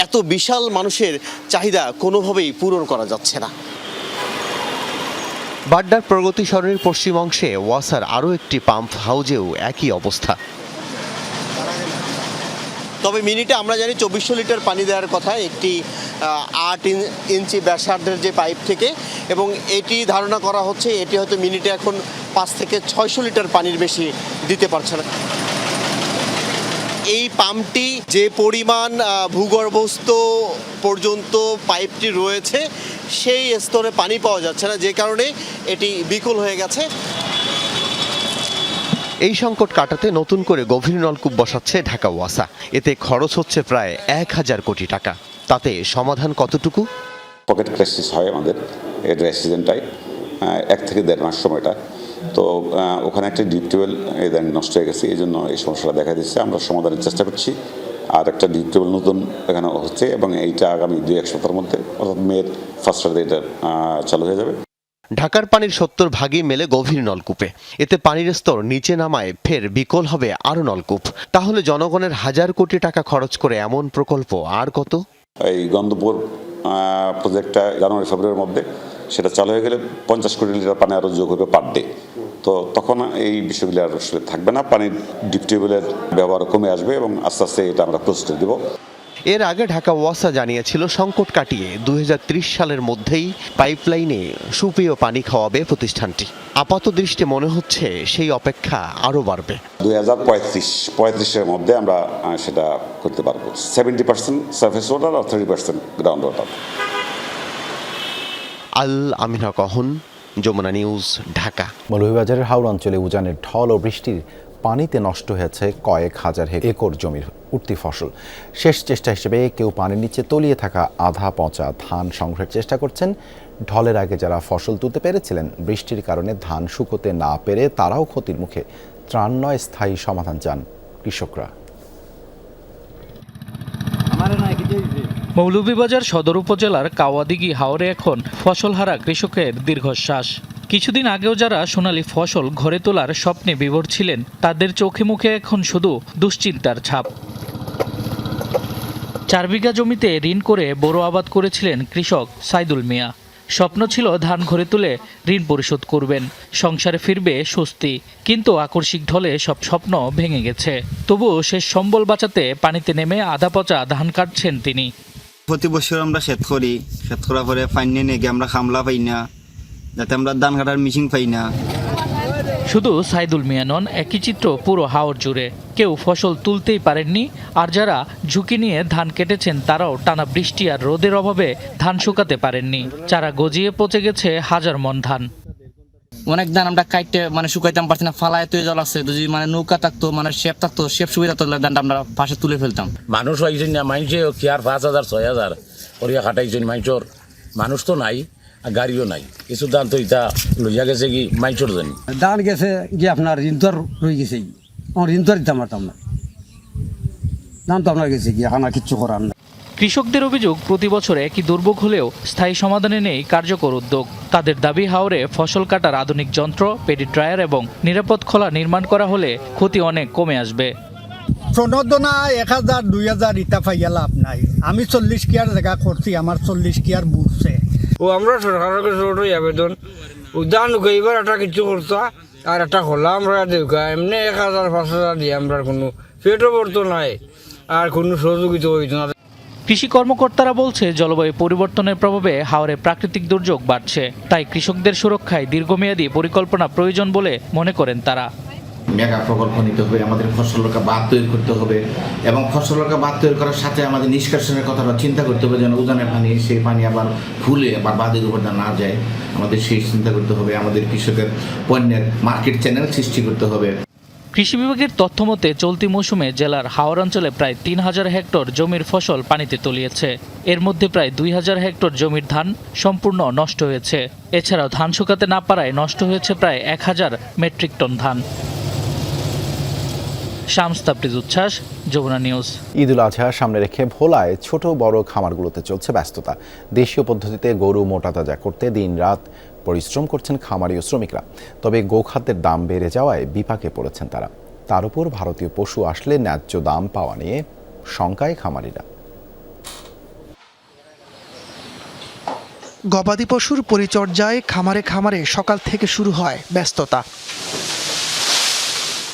এত বিশাল মানুষের চাহিদা কোনোভাবেই পূরণ করা যাচ্ছে না। বাড্ডার প্রগতি সরণির পশ্চিম অংশে ওয়াসার আরও একটি পাম্প হাউজেও একই অবস্থা। তবে মিনিটে আমরা জানি 2400 লিটার পানি দেওয়ার কথা একটি 8 ইঞ্চি ব্যাসার্ধের যে পাইপ থেকে, এবং এটি ধারণা করা হচ্ছে এটি হয়তো মিনিটে এখন 5 থেকে 600 লিটার পানির বেশি দিতে পারছে না। এই পাম্পটি যে পরিমাণ ভূগর্ভস্থ পর্যন্ত পাইপটি রয়েছে সেই স্তরে পানি পাওয়া যাচ্ছে না, যে কারণে এটি বিকল হয়ে গেছে। এই সংকট কাটাতে নতুন করে গভীর নলকূপ বসাচ্ছে ঢাকা ওয়াসা। এতে খরচ হচ্ছে প্রায় 1000 কোটি টাকা। তাতে সমাধান কতটুকু?
পকেট ক্রাইসিস হয় আমাদের এই ড্রাই সিজনটাই, 1 থেকে 1.5 মাস সময়টা। তো ওখানে একটা ডিপ টিউবওয়েল ইদানিং নষ্ট হয়ে গেছে, এই জন্য এই সমস্যাটা দেখা দিচ্ছে। আমরা সমাধানের চেষ্টা করছি। আর একটা ডিপ টিউবওয়েল নতুন এখানে হচ্ছে, এবং এইটা আগামী 2-1 সপ্তাহের মধ্যে অর্থাৎ মের ফার্স্ট এটা চালু হয়ে যাবে।
ঢাকার পানির 70 ভাগই মেলে গভীর নলকূপে। এতে পানির স্তর নিচে নামায় ফের বিকল হবে আরও নলকূপ। তাহলে জনগণের 1000 কোটি টাকা খরচ করে এমন প্রকল্প আর কত?
এই গন্ধপুর প্রজেক্টটা জানুয়ারি-ফেব্রুয়ারির মধ্যে সেটা চালু হয়ে গেলে 50 কোটি লিটার পানি আরও যোগ হবে পার ডে। তো তখন এই বিষয়গুলি আর আসলে থাকবে না, পানির ডিপ টিউবওয়েলের ব্যবহার কমে আসবে, এবং আস্তে আস্তে এটা আমরা প্রস্তুত দেব।
এর আগে ঢাকা ওয়াসা জানিয়েছিল সংকট কাটিয়ে 2030 সালের মধ্যেই পাইপলাইনে সুপেয় পানি খাওয়াবে প্রতিষ্ঠানটি। আপাত দৃষ্টি মনে হচ্ছে সেই অপেক্ষা আরও বাড়বে।
2035-এর মধ্যে আমরা সেটা করতে পারবো। 70% সারফেস ওয়াটার আর 30% গ্রাউন্ড ওয়াটার।
আল আমিন হক অহন, যমুনা নিউজ, ঢাকা।
মৌলভীবাজারের হাওড় অঞ্চলে উজানের ঢল ও বৃষ্টির পানিতে নষ্ট হয়েছে কয়েক হাজার একর জমির উঠতি ফসল। শেষ চেষ্টা হিসেবে কেউ পানির নিচে তলিয়ে থাকা আধা পচা ধান সংগ্রহের চেষ্টা করছেন। ঢলের আগে যারা ফসল তুলতে পেরেছিলেন, বৃষ্টির কারণে ধান শুকোতে না পেরে তারাও ক্ষতির মুখে। ত্রাণ নয়, স্থায়ী সমাধান চান কৃষকরা।
মৌলভীবাজার সদর উপজেলার কাওয়াদিঘি হাওরে এখন ফসলহারা কৃষকের দীর্ঘশ্বাস। কিছুদিন আগেও যারা সোনালী ফসল ঘরে তোলার স্বপ্নে বিভোর ছিলেন, তাদের চোখে মুখে এখন শুধু দুশ্চিন্তার ছাপ। 4 বিঘা জমিতে ঋণ করে বোরো আবাদ করেছিলেন কৃষক সাইদুল মিয়া। স্বপ্ন ছিল ধান ঘরে তুলে ঋণ পরিশোধ করবেন, সংসারে ফিরবে স্বস্তি। কিন্তু আকস্মিক ঢলে সব স্বপ্ন ভেঙে গেছে। তবুও শেষ সম্বল বাঁচাতে পানিতে নেমে আধা পচা ধান কাটছেন তিনি।
প্রতি বছর আমরা ক্ষেত করার পরে পানি নিয়ে গিয়ে আমরা খামলা পাই না, যাতে আমরা ধান কাটার মেশিন পাই না।
শুধু সাইদুল মিয়া নন, একই চিত্র পুরো হাওর জুড়ে। কেউ ফসল তুলতেই পারেননি, আর যারা ঝুঁকি নিয়ে ধান কেটেছেন তারাও টানা বৃষ্টি আর রোদের অভাবে ধান শুকাতে পারেননি। চারা গজিয়ে পচে গেছে হাজার মন ধান।
অনেক ধান আমরা কাটতে শুকাইতাম পারছি না, ফালায় তুই জল আসছে। যদি নৌকা থাকতো, শেপ থাকতো, শেপ সুবিধা থাকতো, ধানটা আমরা পাশে তুলে ফেলতাম।
মানুষ হয়েছেন না, মানুষে কি আর 5000-6000 করিয়া খাটাইছেন। মানুষ তো নাই, গাড়িও নাই। কিছু ধান তো ইটা লইয়া গেছে কি মাইচর জানি
ধান গেছে গিয়ে আপনার ঋণ তো রয়ে গেছে, আমার ঋণ তো দিতাম পারতাম না, ধান তো আপনার গেছে গিয়ে আমার কিচ্ছু করার না।
কৃষকদের অভিযোগ, প্রতি বছর একই দুর্ভোগ হলেও স্থায়ী সমাধানে নেই কার্যকর উদ্যোগ। তাদের দাবি, হাওরে ফসল কাটার আধুনিক যন্ত্র, পেডি ড্রায়ার এবং নিরাপদ খোলা নির্মাণ করা হলে ক্ষতি অনেক কমে আসবে।
প্রণোদনা 1000-2000 ইটা পাইয়া লাভ নাই। আমি 40 কিয়ার জায়গা করছি, আমার 40 কিয়ার বুঝছে।
ও আমরা সরকারের কাছে আবেদন, উদান গইবার একটা কিছু করতা আর একটা খোলা আমরা দেখা, এমনি 1000-5000 দিয়ে আমরা কোনো পেটও পড়তো নাই, আর কোনো সহযোগিতা হইতো না।
কৃষি কর্মকর্তারা বলছে, জলবায়ু পরিবর্তনের প্রভাবে হাওরে প্রাকৃতিক দুর্যোগ বাড়ছে। তাই কৃষকদের সুরক্ষায় দীর্ঘমেয়াদী পরিকল্পনা প্রয়োজন বলে মনে করেন তারা।
মেগা প্রকল্প নিতে হবে, আমাদের ফসলকে বাঁধ তৈরি করতে হবে, এবং ফসলকে বাঁধ তৈরি করার সাথে আমাদের নিষ্কাশনের কথাটা চিন্তা করতে হবে, যেন উজানের পানি সেই পানি আবার ফুলে আবার বাঁধের উপর না যায়। আমাদের সেই চিন্তা করতে হবে। আমাদের কৃষকের পণ্যের মার্কেট চ্যানেল সৃষ্টি করতে হবে।
কৃষি বিভাগের তথ্য মতে চলতি মৌসুমে জেলার হাওর অঞ্চলে প্রায় 3000 হেক্টর জমির ফসল পানিতে তলিয়েছে। এর মধ্যে প্রায় 2000 হেক্টর জমির ধান সম্পূর্ণ নষ্ট হয়েছে। এছাড়াও ধান শুকাতে না পারায় নষ্ট হয়েছে প্রায় 1000 মেট্রিক টন ধান।
শামস তাবরিজ উচ্ছ্বাস, যমুনা নিউজ।
ঈদুল আজহা সামনে রেখে ভোলায় ছোট বড় খামারগুলোতে চলছে ব্যস্ততা। দেশীয় পদ্ধতিতে গরু মোটা তাজা করতে দিনরাত পরিশ্রম করছেন খামারি ও শ্রমিকরা। তবে গোখাদ্যের দাম বেড়ে যাওয়ায় বিপাকে পড়েছেন তারা। তার উপর ভারতীয় পশু আসলে ন্যায্য দাম পাওয়া নিয়ে শঙ্কায় খামারিরা।
গবাদি পশুর পরিচর্যায় খামারে খামারে সকাল থেকে শুরু হয় ব্যস্ততা।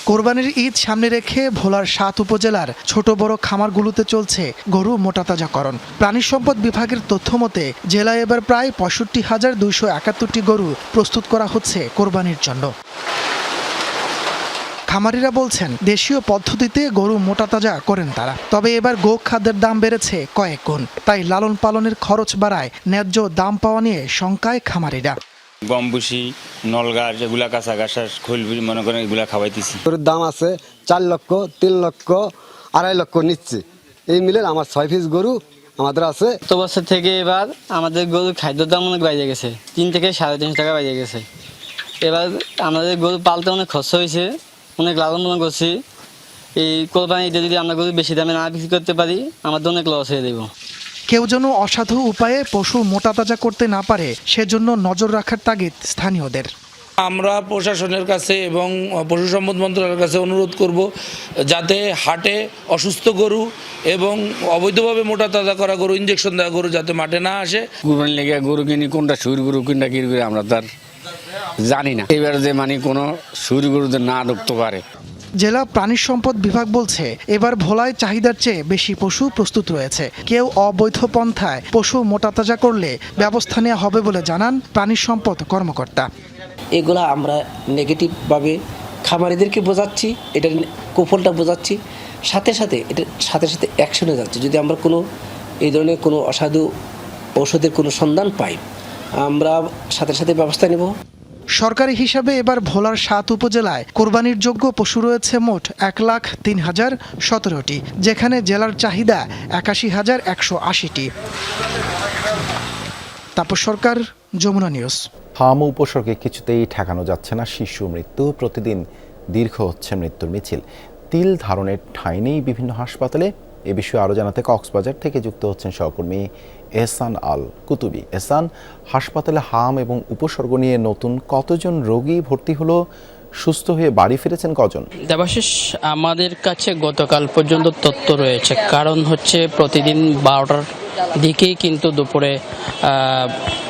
কোরবানির ঈদ সামনে রেখে ভোলার ৭ উপজেলার ছোট বড় খামারগুলোতে চলছে গরু মোটাতাজাকরণ। প্রাণী সম্পদ বিভাগের তথ্য মতে জেলায় এবার প্রায় ৬৫,২৭১টি গরু প্রস্তুত করা হচ্ছে কোরবানির জন্য। খামারিরা বলছেন দেশীয় পদ্ধতিতে গরু মোটাতাজা করেন তারা, তবে এবার গোখাদ্যের দাম বেড়েছে কয়েক গুণ। তাই লালন পালনের খরচ বাড়ায় ন্যায্য দাম পাওয়া নিয়ে শঙ্কায় খামারিরা।
গমবুসি, নলগাছ, যেগুলা কাঁচা ঘাস খোল মনে করেন এগুলা খাওয়াইতেছি।
গরুর দাম আছে 4 লক্ষ, 3 লক্ষ, 2.5 লক্ষ নিচ্ছে। এই মিলে আমার 6 পিস গরু আমাদের আছে।
গত বছর থেকে এবার আমাদের গরুর খাদ্যের দাম অনেক বেড়ে গেছে, 3 থেকে 3.5 টাকা বেড়ে গেছে। এবার আমাদের গরু পালতে অনেক খরচ হয়েছে, অনেক লাভবান মনে করছি। এই কোরবানিতে যদি আমরা গরু বেশি দামে না বিক্রি করতে পারি আমাদের অনেক লস হয়ে দেবো।
কেউ যেন অসাধু উপায়ে পশু মোটাতাজা করতে না পারে সেজন্য নজর রাখার তাগিদ স্থানীয়দের।
আমরা প্রশাসনের কাছে এবং পশু সম্পদ মন্ত্রণালয়ের কাছে অনুরোধ করব যাতে হাটে অসুস্থ গরু এবং অবৈধভাবে মোটাতাজা করা গরু, ইঞ্জেকশন দেওয়া গরু যাতে মাঠে না আসে।
কুরবানি লেগে গরু কিনি, কোনটা সুর গরু কোনটা কি গরু আমরা তার জানি না। এবার যে মানে কোনো সুর গরুদের না ঢুকতে পারে।
জেলা প্রাণী সম্পদ বিভাগ বলছে এবার ভোলায় চাহিদার চেয়ে বেশি পশু প্রস্তুত রয়েছে। কেউ অবৈধ পন্থায় পশু মোটাতাজা করলে ব্যবস্থা নেওয়া হবে বলে জানান প্রাণী সম্পদ কর্মকর্তা।
এগুলা আমরা নেগেটিভভাবে খামারিদেরকে বোঝাচ্ছি, এটার কুফলটা বোঝাচ্ছি, সাথে সাথে অ্যাকশনে যাচ্ছে। যদি আমরা কোনো এই ধরনের কোনো অসাধু ঔষধের কোনো সন্ধান পাই আমরা সাথে সাথে ব্যবস্থা নেব।
সরকারি হিসাবে এবার ভোলার ৭ উপজেলায় কোরবানির যোগ্য পশু রয়েছে মোট 1,03,017টি, যেখানে জেলার চাহিদা 81,180টি। তাপস সরকার, যমুনা নিউজ।
হাম উপসর্গে কিছুতেই ঠেকানো যাচ্ছে না শিশু মৃত্যু। প্রতিদিন দীর্ঘ হচ্ছে মৃত্যুর মিছিল। তিল ধারণের ঠাঁই নেই বিভিন্ন হাসপাতালে। এ বিষয়ে আরও জানাতে কক্সবাজার থেকে যুক্ত হচ্ছেন সহকর্মী এহসান আল কুতুবি। এহসান, হাসপাতালে হাম এবং উপসর্গ নিয়ে নতুন কতজন রোগী ভর্তি হলো, সুস্থ হয়ে বাড়ি ফিরেছেন কজন?
দেবাশিস, আমাদের কাছে গতকাল পর্যন্ত তথ্য রয়েছে। কারণ হচ্ছে প্রতিদিন 12টার দিকেই কিন্তু দুপুরে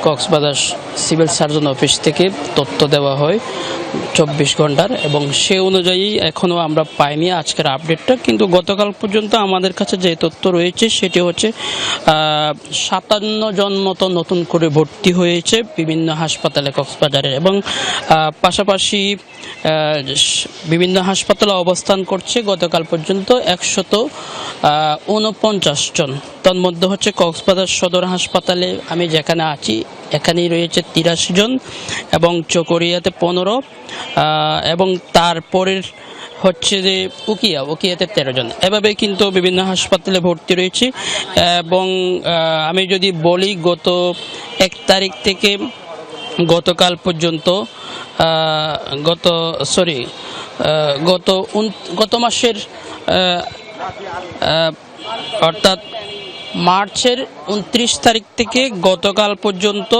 কক্সবাজার সিভিল সার্জন অফিস থেকে তথ্য দেওয়া হয় 24 ঘন্টার, এবং সে অনুযায়ী এখনও আমরা পাইনি আজকের আপডেটটা। কিন্তু গতকাল পর্যন্ত আমাদের কাছে যে তথ্য রয়েছে সেটি হচ্ছে 57 জন মতো নতুন করে ভর্তি হয়েছে বিভিন্ন হাসপাতালে কক্সবাজারে, এবং পাশাপাশি বিভিন্ন হাসপাতালে অবস্থান করছে গতকাল পর্যন্ত 149 জন। তন্মধ্যে হচ্ছে কক্সবাজার সদর হাসপাতালে আমি যেখানে আছি এখানেই রয়েছে 83 জন, এবং চকরিয়াতে 15, এবং তারপরের হচ্ছে যে উকিয়াতে 13 জন। এভাবে কিন্তু বিভিন্ন হাসপাতালে ভর্তি রয়েছে। এবং আমি যদি বলি গত 1 তারিখ থেকে গতকাল পর্যন্ত গত মাসের অর্থাৎ মার্চের 29 তারিখ থেকে গতকাল পর্যন্ত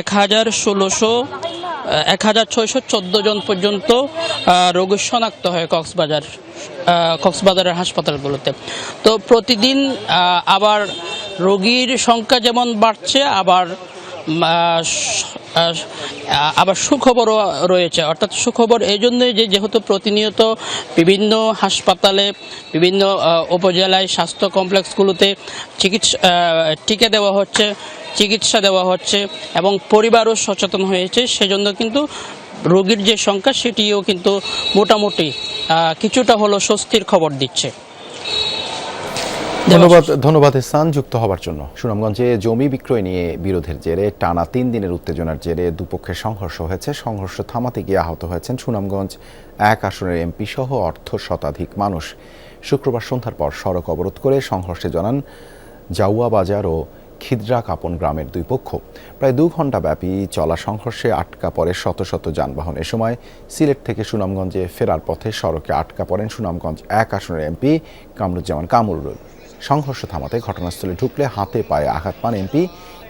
1,614 জন পর্যন্ত রোগী শনাক্ত হয় কক্সবাজারের হাসপাতালগুলোতে। তো প্রতিদিন আবার রোগীর সংখ্যা যেমন বাড়ছে, আবার সুখবরও রয়েছে। অর্থাৎ সুখবর এই জন্যই যেহেতু প্রতিনিয়ত বিভিন্ন হাসপাতালে, বিভিন্ন উপজেলায় স্বাস্থ্য কমপ্লেক্সগুলোতে টিকা দেওয়া হচ্ছে, চিকিৎসা দেওয়া হচ্ছে, এবং পরিবারও সচেতন হয়েছে। সেজন্য কিন্তু রোগীর যে সংখ্যা সেটিও কিন্তু মোটামুটি কিছুটা হলো স্বস্তির খবর দিচ্ছে।
ধন্যবাদ এহসান যুক্ত হবার জন্য। সুনামগঞ্জে জমি বিক্রয় নিয়ে বিরোধের জেরে টানা 3 দিনের উত্তেজনার জেরে দুপক্ষের সংঘর্ষ হয়েছে। সংঘর্ষ থামাতে গিয়ে আহত হয়েছেন সুনামগঞ্জ 1 আসনের এমপি সহ অর্ধশতাধিক মানুষ। শুক্রবার সন্ধ্যার পর সড়ক অবরোধ করে সংঘর্ষে জড়ান জাউয়া বাজার ও খিদ্রা কাপন গ্রামের দুই পক্ষ। প্রায় 2 ঘণ্টা ব্যাপী চলা সংঘর্ষে আটকা পড়ে শত শত যানবাহন। এ সময় সিলেট থেকে সুনামগঞ্জে ফেরার পথে সড়কে আটকা পড়েন সুনামগঞ্জ 1 আসনের এমপি কামরুজ্জামান কামরুল। সংঘর্ষ থামাতে ঘটনাস্থলে ঢুকলে হাতে পায়ে আঘাত পান এমপি।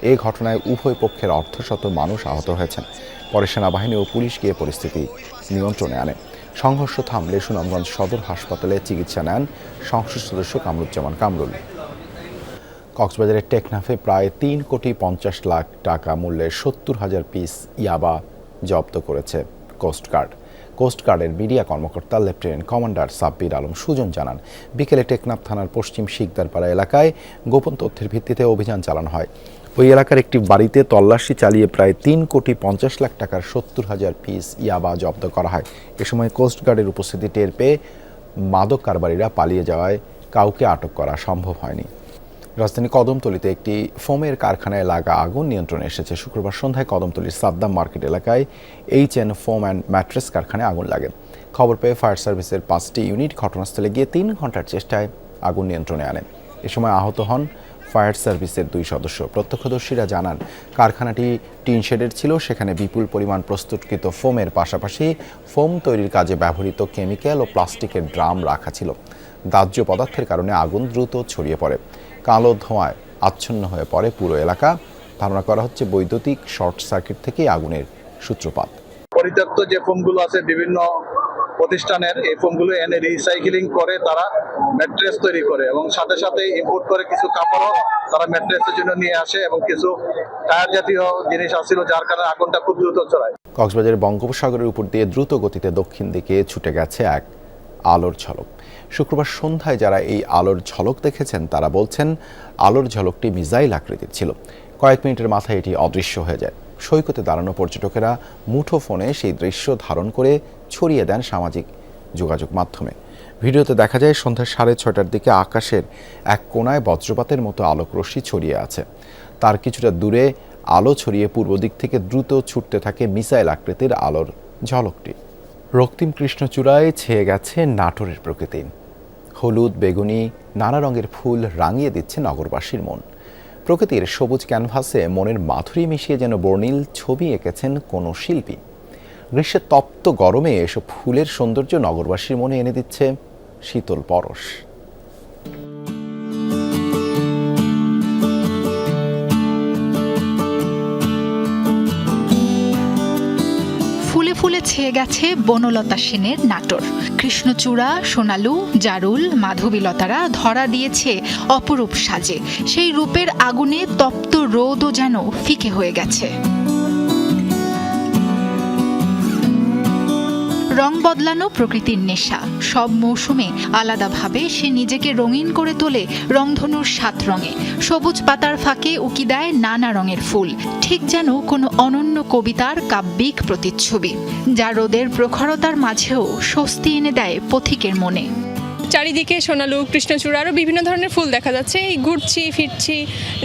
এই ঘটনায় উভয় পক্ষের অর্ধশত মানুষ আহত হয়েছেন। পরে সেনাবাহিনী ও পুলিশ গিয়ে পরিস্থিতি নিয়ন্ত্রণে আনে। সংঘর্ষ থামলে সুনামগঞ্জ সদর হাসপাতালে চিকিৎসা নেন সংসদ সদস্য কামরুজ্জামান কামরুল। কক্সবাজারের টেকনাফে প্রায় 3,50,00,000 টাকা মূল্যের 70,000 পিস ইয়াবা জব্দ করেছে কোস্টগার্ড। কোস্টগার্ডের মিডিয়া কর্মকর্তা লেফটেন্যান্ট কমান্ডার সাব্বির আলম সুজন জানান, বিকেলে টেকনাফ থানার পশ্চিম শিকদারপাড়া এলাকায় গোপন তথ্যের ভিত্তিতে অভিযান চালানো হয়। ওই এলাকার একটি বাড়িতে তল্লাশি চালিয়ে প্রায় 3,50,00,000 টাকার 70,000 পিস ইয়াবা জব্দ করা হয়। এ সময় কোস্টগার্ডের উপস্থিতি টের পেয়ে মাদক কারবারিরা পালিয়ে যাওয়ায় কাউকে আটক করা সম্ভব হয়নি। রাজধানী কদমতলীতে একটি ফোমের কারখানায় লাগা আগুন নিয়ন্ত্রণে এসেছে। শুক্রবার সন্ধ্যায় কদমতলীর সাদ্দাম মার্কেট এলাকায় HN ফোম অ্যান্ড ম্যাট্রেস কারখানায় আগুন লাগে। খবর পেয়ে ফায়ার সার্ভিসের 5টি ইউনিট ঘটনাস্থলে গিয়ে 3 ঘন্টার চেষ্টায় আগুন নিয়ন্ত্রণে আনে। এ সময় আহত হন ফায়ার সার্ভিসের 2 সদস্য। প্রত্যক্ষদর্শীরা জানান, কারখানাটি টিন শেডের ছিল। সেখানে বিপুল পরিমাণ প্রস্তুতকৃত ফোমের পাশাপাশি ফোম তৈরির কাজে ব্যবহৃত কেমিক্যাল ও প্লাস্টিকের ড্রাম রাখা ছিল। দাহ্য পদার্থের কারণে আগুন দ্রুত ছড়িয়ে পড়ে। কালো ধোঁয়ায় আচ্ছন্ন হয়ে পড়ে পুরো এলাকা। ধারণা করা হচ্ছে বৈদ্যুতিক শর্ট সার্কিট থেকেই আগুনের সূত্রপাত।
পরিত্যক্ত যে ফোমগুলো আছে বিভিন্ন প্রতিষ্ঠানের, এই ফোমগুলো এনে রিসাইক্লিং করে তারা ম্যাট্রেস তৈরি করে এবং সাথে সাথে ইম্পোর্ট করে কিছু কাপড়ও তারা ম্যাট্রেসের জন্য নিয়ে আসে এবং কিছু টায়ার জাতীয় জিনিস আসছিল, যার কারণে আগুনটা খুব দ্রুত ছড়ায়।
কক্সবাজারের বঙ্গোপসাগরের উপর দিয়ে দ্রুত গতিতে দক্ষিণ দিকে ছুটে গেছে এক আলোর ঝলক। শুক্রবার সন্ধ্যায় যারা এই আলোর ঝলক দেখেছেন তারা বলছেন, আলোর ঝলকটি মিসাইল আকৃতির ছিল। কয়েক মিনিটের মাথায় এটি অদৃশ্য হয়ে যায়। সৈকতে দাঁড়ানো পর্যটকেরা মুঠো ফোনে সেই দৃশ্য ধারণ করে ছড়িয়ে দেন সামাজিক যোগাযোগ মাধ্যমে। ভিডিওতে দেখা যায় সন্ধ্যা 6:30টার দিকে আকাশের এক কোণায় বজ্রপাতের মতো আলোক রশ্মি ছড়িয়ে আছে। তার কিছুটা দূরে আলো ছড়িয়ে পূর্ব দিক থেকে দ্রুত ছুটতে থাকে মিসাইল আকৃতির আলোর ঝলকটি। রক্তিম কৃষ্ণচূড়ায় ছেয়ে গেছে নাটোরের প্রকৃতি। হলুদ, বেগুনি, নানা রঙের ফুল রাঙিয়ে দিচ্ছে নগরবাসীর মন। প্রকৃতির সবুজ ক্যানভাসে মনের মাধুরী মিশিয়ে যেন বর্ণিল ছবি এঁকেছেন কোনো শিল্পী। গ্রীষ্মের তপ্ত গরমে এসব ফুলের সৌন্দর্য নগরবাসীর মনে এনে দিচ্ছে শীতল পরশ।
ফুলে ফুলে ছেয়ে গেছে বনলতা সেনের নাটোর। কৃষ্ণচূড়া, সোনালু, জারুল, মাধবীলতারা ধরা দিয়েছে অপরূপ সাজে। সেই রূপের আগুনে তপ্ত রোদও যেন ফিকে হয়ে গেছে। রং বদলানো প্রকৃতির নেশা। সব মৌসুমে আলাদাভাবে সে নিজেকে রঙিন করে তোলে রংধনুর 7 রঙে। সবুজ পাতার ফাঁকে উকি দেয় নানা রঙের ফুল, ঠিক যেন কোনো অনন্য কবিতার কাব্যিক প্রতিচ্ছবি, যা রোদের প্রখরতার মাঝেও স্বস্তি এনে দেয় পথিকের মনে।
চারিদিকে সোনালু, কৃষ্ণচূড়া আরও বিভিন্ন ধরনের ফুল দেখা যাচ্ছে। এই ঘুরছি ফিরছি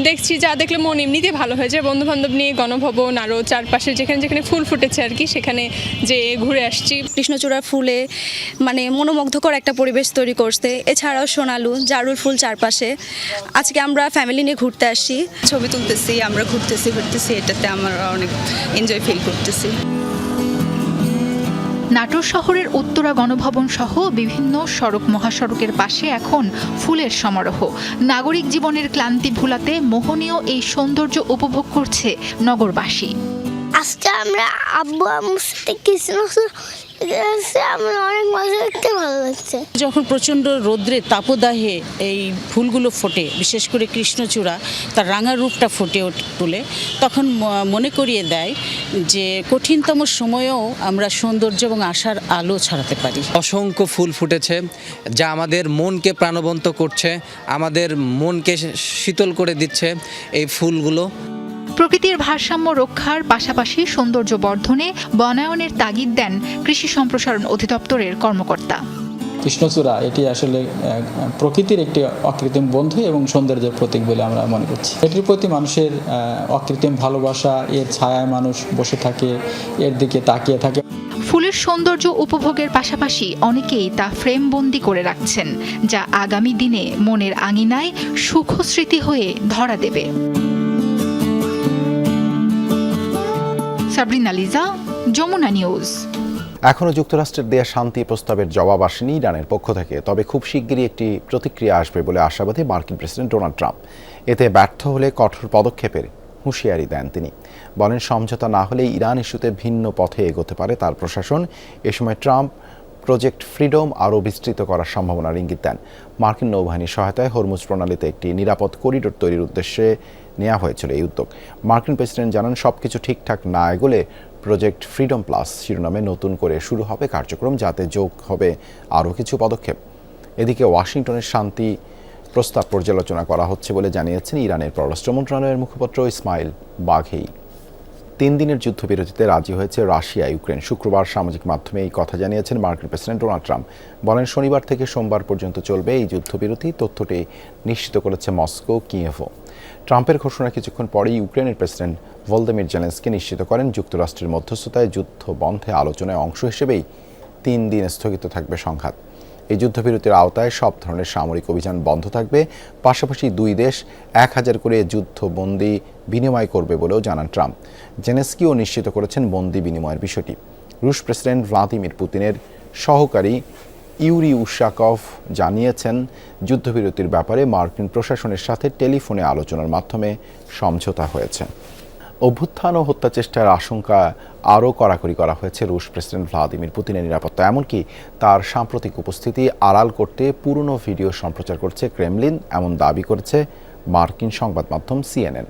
দেখছি, যা দেখলে মন এমনিতে ভালো হয়ে যায়। বন্ধুবান্ধব নিয়ে গণভবন আরও চারপাশে যেখানে যেখানে ফুল ফুটেছে আর কি, সেখানে যে ঘুরে আসছি।
কৃষ্ণচূড়ার ফুলে মানে মনোমুগ্ধকর একটা পরিবেশ তৈরি করছে। এছাড়াও সোনালু, জারুল ফুল চারপাশে। আজকে আমরা ফ্যামিলি নিয়ে ঘুরতে আসছি, ছবি তুলতেছি, আমরা ঘুরতেছি ঘুরতেছি, এটাতে আমরা অনেক এনজয় ফিল করতেছি।
নাটোর শহরের উত্তরা গণভবন সহ বিভিন্ন সড়ক মহাসড়কের পাশে এখন ফুলের সমারোহ। নাগরিক জীবনের ক্লান্তি ভুলাতে মোহনীয় এই সৌন্দর্য উপভোগ করছে নগরবাসী।
আজকে আমরা আব্বু আম্মুর সাথে আমার অনেক মজা দেখতে ভালো লাগছে।
যখন প্রচণ্ড রৌদ্রে তাপদাহে এই ফুলগুলো ফোটে, বিশেষ করে কৃষ্ণচূড়া তার রাঙা রূপটা ফুটে তোলে, তখন মনে করিয়ে দেয় যে কঠিনতম সময়েও আমরা সৌন্দর্য এবং আশার আলো ছড়াতে পারি।
অসংখ্য ফুল ফুটেছে যা আমাদের মনকে প্রাণবন্ত করছে, আমাদের মনকে শীতল করে দিচ্ছে এই ফুলগুলো।
প্রকৃতির ভারসাম্য রক্ষার পাশাপাশি সৌন্দর্য বর্ধনে বনায়নের তাগিদ দেন কৃষি সম্প্রসারণ অধিদপ্তরের কর্মকর্তা।
কৃষ্ণচূড়া এটি আসলে প্রকৃতির একটি অকৃত্রিম বন্ধু এবং সৌন্দর্যের প্রতীক বলে আমরা মনে করছি। এটির প্রতি মানুষের অকৃত্রিম ভালোবাসা, এর ছায়ায় মানুষ বসে থাকে, এর দিকে তাকিয়ে থাকে।
ফুলের সৌন্দর্য উপভোগের পাশাপাশি অনেকেই তা ফ্রেমবন্দি করে রাখছেন, যা আগামী দিনে মনের আঙিনায় সুখ স্মৃতি হয়ে ধরা দেবে। সাবরিনা লিজা, যমুনা নিউজ।
এখনও যুক্তরাষ্ট্রের দেয়া শান্তি প্রস্তাবের জবাব আসেনি ইরানের পক্ষ থেকে, তবে খুব শিগগিরই একটি প্রতিক্রিয়া আসবে বলে আশাবাদী মার্কিন প্রেসিডেন্ট ডোনাল্ড ট্রাম্প। এতে ব্যর্থ হলে কঠোর পদক্ষেপের হুঁশিয়ারি দেন তিনি। বলেন, সমঝোতা না হলে ইরান ইস্যুতে ভিন্ন পথে এগোতে পারে তার প্রশাসন। এ সময় ট্রাম্প প্রজেক্ট ফ্রিডম আরও বিস্তৃত করার সম্ভাবনার ইঙ্গিত দেন। মার্কিন নৌবাহিনীর সহায়তায় হরমুজ প্রণালীতে একটি নিরাপদ করিডোর তৈরির উদ্দেশ্যে নেওয়া হয়েছিল এই উদ্যোগ। মার্কিন প্রেসিডেন্ট জানান, সবকিছু ঠিকঠাক না এগোলে প্রজেক্ট ফ্রিডম প্লাস শিরোনামে নতুন করে শুরু হবে কার্যক্রম, যাতে যোগ হবে আরও কিছু পদক্ষেপ। এদিকে ওয়াশিংটনের শান্তি প্রস্তাব পর্যালোচনা করা হচ্ছে বলে জানিয়েছেন ইরানের পররাষ্ট্র মন্ত্রণালয়ের মুখপাত্র ইসমাইল বাঘেই। 3 দিনের যুদ্ধবিরতিতে রাজি হয়েছে রাশিয়া ইউক্রেন। শুক্রবার সামাজিক মাধ্যমে এই কথা জানিয়েছেন মার্কিন প্রেসিডেন্ট ডোনাল্ড ট্রাম্প। বলেন, শনিবার থেকে সোমবার পর্যন্ত চলবে এই যুদ্ধবিরতি। তথ্যটি নিশ্চিত করেছে মস্কো, কিয়েভও। ট্রাম্পের ঘোষণা কিছুক্ষণ পরেই ইউক্রেনের প্রেসিডেন্ট ভলোদিমির জেলেনস্কি নিশ্চিত করেন, যুক্তরাষ্ট্রের মধ্যস্থতায় যুদ্ধ বন্ধে আলোচনায় অংশ হিসেবেই 3 দিন স্থগিত থাকবে সংঘাত। এই যুদ্ধবিরতির আওতায় সব ধরনের সামরিক অভিযান বন্ধ থাকবে। পাশাপাশি 2 দেশ 1000 করে যুদ্ধবন্দী বিনিময় করবে বলেও জানান ট্রাম্প। জেলেনস্কিও নিশ্চিত করেছেন বন্দী বিনিময়ের বিষয়টি। রুশ প্রেসিডেন্ট ভ্লাদিমির পুতিনের সহকারী ইউরি উশাকভ জানিয়েছেন, যুদ্ধবিরতির ব্যাপারে মার্কিন প্রশাসনের সাথে টেলিফোনে আলোচনার মাধ্যমে সমঝোতা হয়েছে। অভ্যুত্থান ও হত্যাচেষ্টার আশঙ্কা আরও কড়াকড়ি করা হয়েছে রুশ প্রেসিডেন্ট ভ্লাদিমির পুতিনের নিরাপত্তা। এমনকি তার সাম্প্রতিক উপস্থিতি আড়াল করতে পুরনো ভিডিও সম্প্রচার করছে ক্রেমলিন, এমন দাবি করেছে মার্কিন সংবাদ মাধ্যম CNN।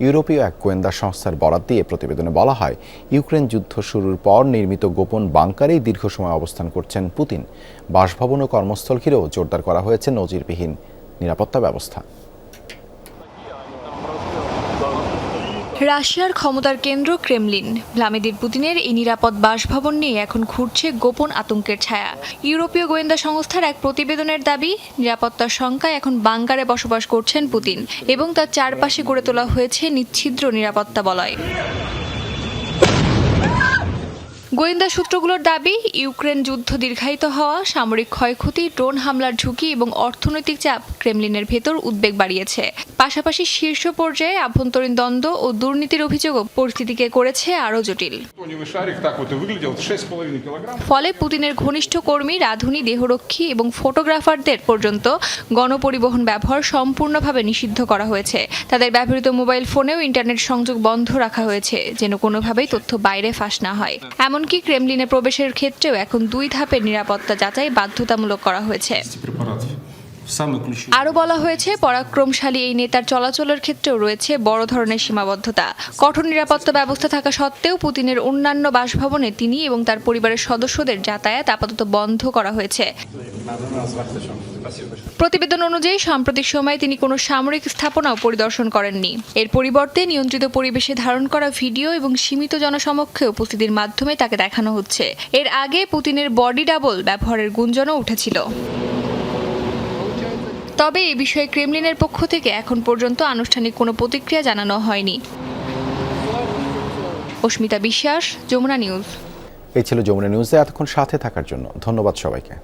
ইউরোপীয় এক গোয়েন্দা সংস্থার বরাত দিয়ে প্রতিবেদনে বলা হয়, ইউক্রেন যুদ্ধ শুরুর পর নির্মিত গোপন বাংকারেই দীর্ঘ সময় অবস্থান করছেন পুতিন। বাসভবন ও কর্মস্থল ঘিরেও জোরদার করা হয়েছে নজিরবিহীন নিরাপত্তা ব্যবস্থা।
রাশিয়ার ক্ষমতার কেন্দ্র ক্রেমলিন। ভ্লাদিমির পুতিনের এই নিরাপদ বাসভবন নিয়ে এখন ঘুরছে গোপন আতঙ্কের ছায়া। ইউরোপীয় গোয়েন্দা সংস্থার এক প্রতিবেদনের দাবি, নিরাপত্তার শঙ্কায় এখন বাংকারে বসবাস করছেন পুতিন এবং তার চারপাশে গড়ে তোলা হয়েছে নিচ্ছিদ্র নিরাপত্তা বলয়। গোয়েন্দা সূত্রগুলোর দাবি, ইউক্রেন যুদ্ধ দীর্ঘায়িত হওয়া, সামরিক ক্ষয়ক্ষতি, ড্রোন হামলার ঝুঁকি এবং অর্থনৈতিক চাপ ক্রেমলিনের ভেতর উদ্বেগ বাড়িয়েছে। পাশাপাশি শীর্ষ পর্যায়ে আভ্যন্তরীণ দ্বন্দ্ব ও দুর্নীতির অভিযোগও পরিস্থিতিকে করেছে আরও জটিল। ফলে পুতিনের ঘনিষ্ঠ কর্মী, রাঁধুনি, দেহরক্ষী এবং ফটোগ্রাফারদের পর্যন্ত গণপরিবহন ব্যবহার সম্পূর্ণভাবে নিষিদ্ধ করা হয়েছে। তাদের ব্যবহৃত মোবাইল ফোনেও ইন্টারনেট সংযোগ বন্ধ রাখা হয়েছে, যেন কোনোভাবেই তথ্য বাইরে ফাঁস না হয়। এমনকি ক্রেমলিনে প্রবেশের ক্ষেত্রেও এখন 2 ধাপের নিরাপত্তা যাচাই বাধ্যতামূলক করা হয়েছে। আরও বলা হয়েছে, পরাক্রমশালী এই নেতার চলাচলের ক্ষেত্রেও রয়েছে বড় ধরনের সীমাবদ্ধতা। কঠোর নিরাপত্তা ব্যবস্থা থাকা সত্ত্বেও পুতিনের অন্যান্য বাসভবনে তিনি এবং তার পরিবারের সদস্যদের যাতায়াত আপাতত বন্ধ করা হয়েছে। প্রতিবেদন অনুযায়ী সাম্প্রতিক সময়ে তিনি কোনো সামরিক স্থাপনাও পরিদর্শন করেননি। এর পরিবর্তে নিয়ন্ত্রিত পরিবেশে ধারণ করা ভিডিও এবং সীমিত জনসমক্ষে উপস্থিতির মাধ্যমে তাকে দেখানো হচ্ছে। এর আগে পুতিনের বডি ডাবল ব্যবহারের গুঞ্জনও উঠেছিল। তবে এ বিষয়ে ক্রেমলিনের পক্ষ থেকে এখন পর্যন্ত আনুষ্ঠানিক কোনো প্রতিক্রিয়া জানানো হয়নি। অস্মিতা বিশ্বাস, যমুনা নিউজ।
এই ছিল যমুনা নিউজে এতক্ষণ সাথে থাকার জন্য ধন্যবাদ সবাইকে।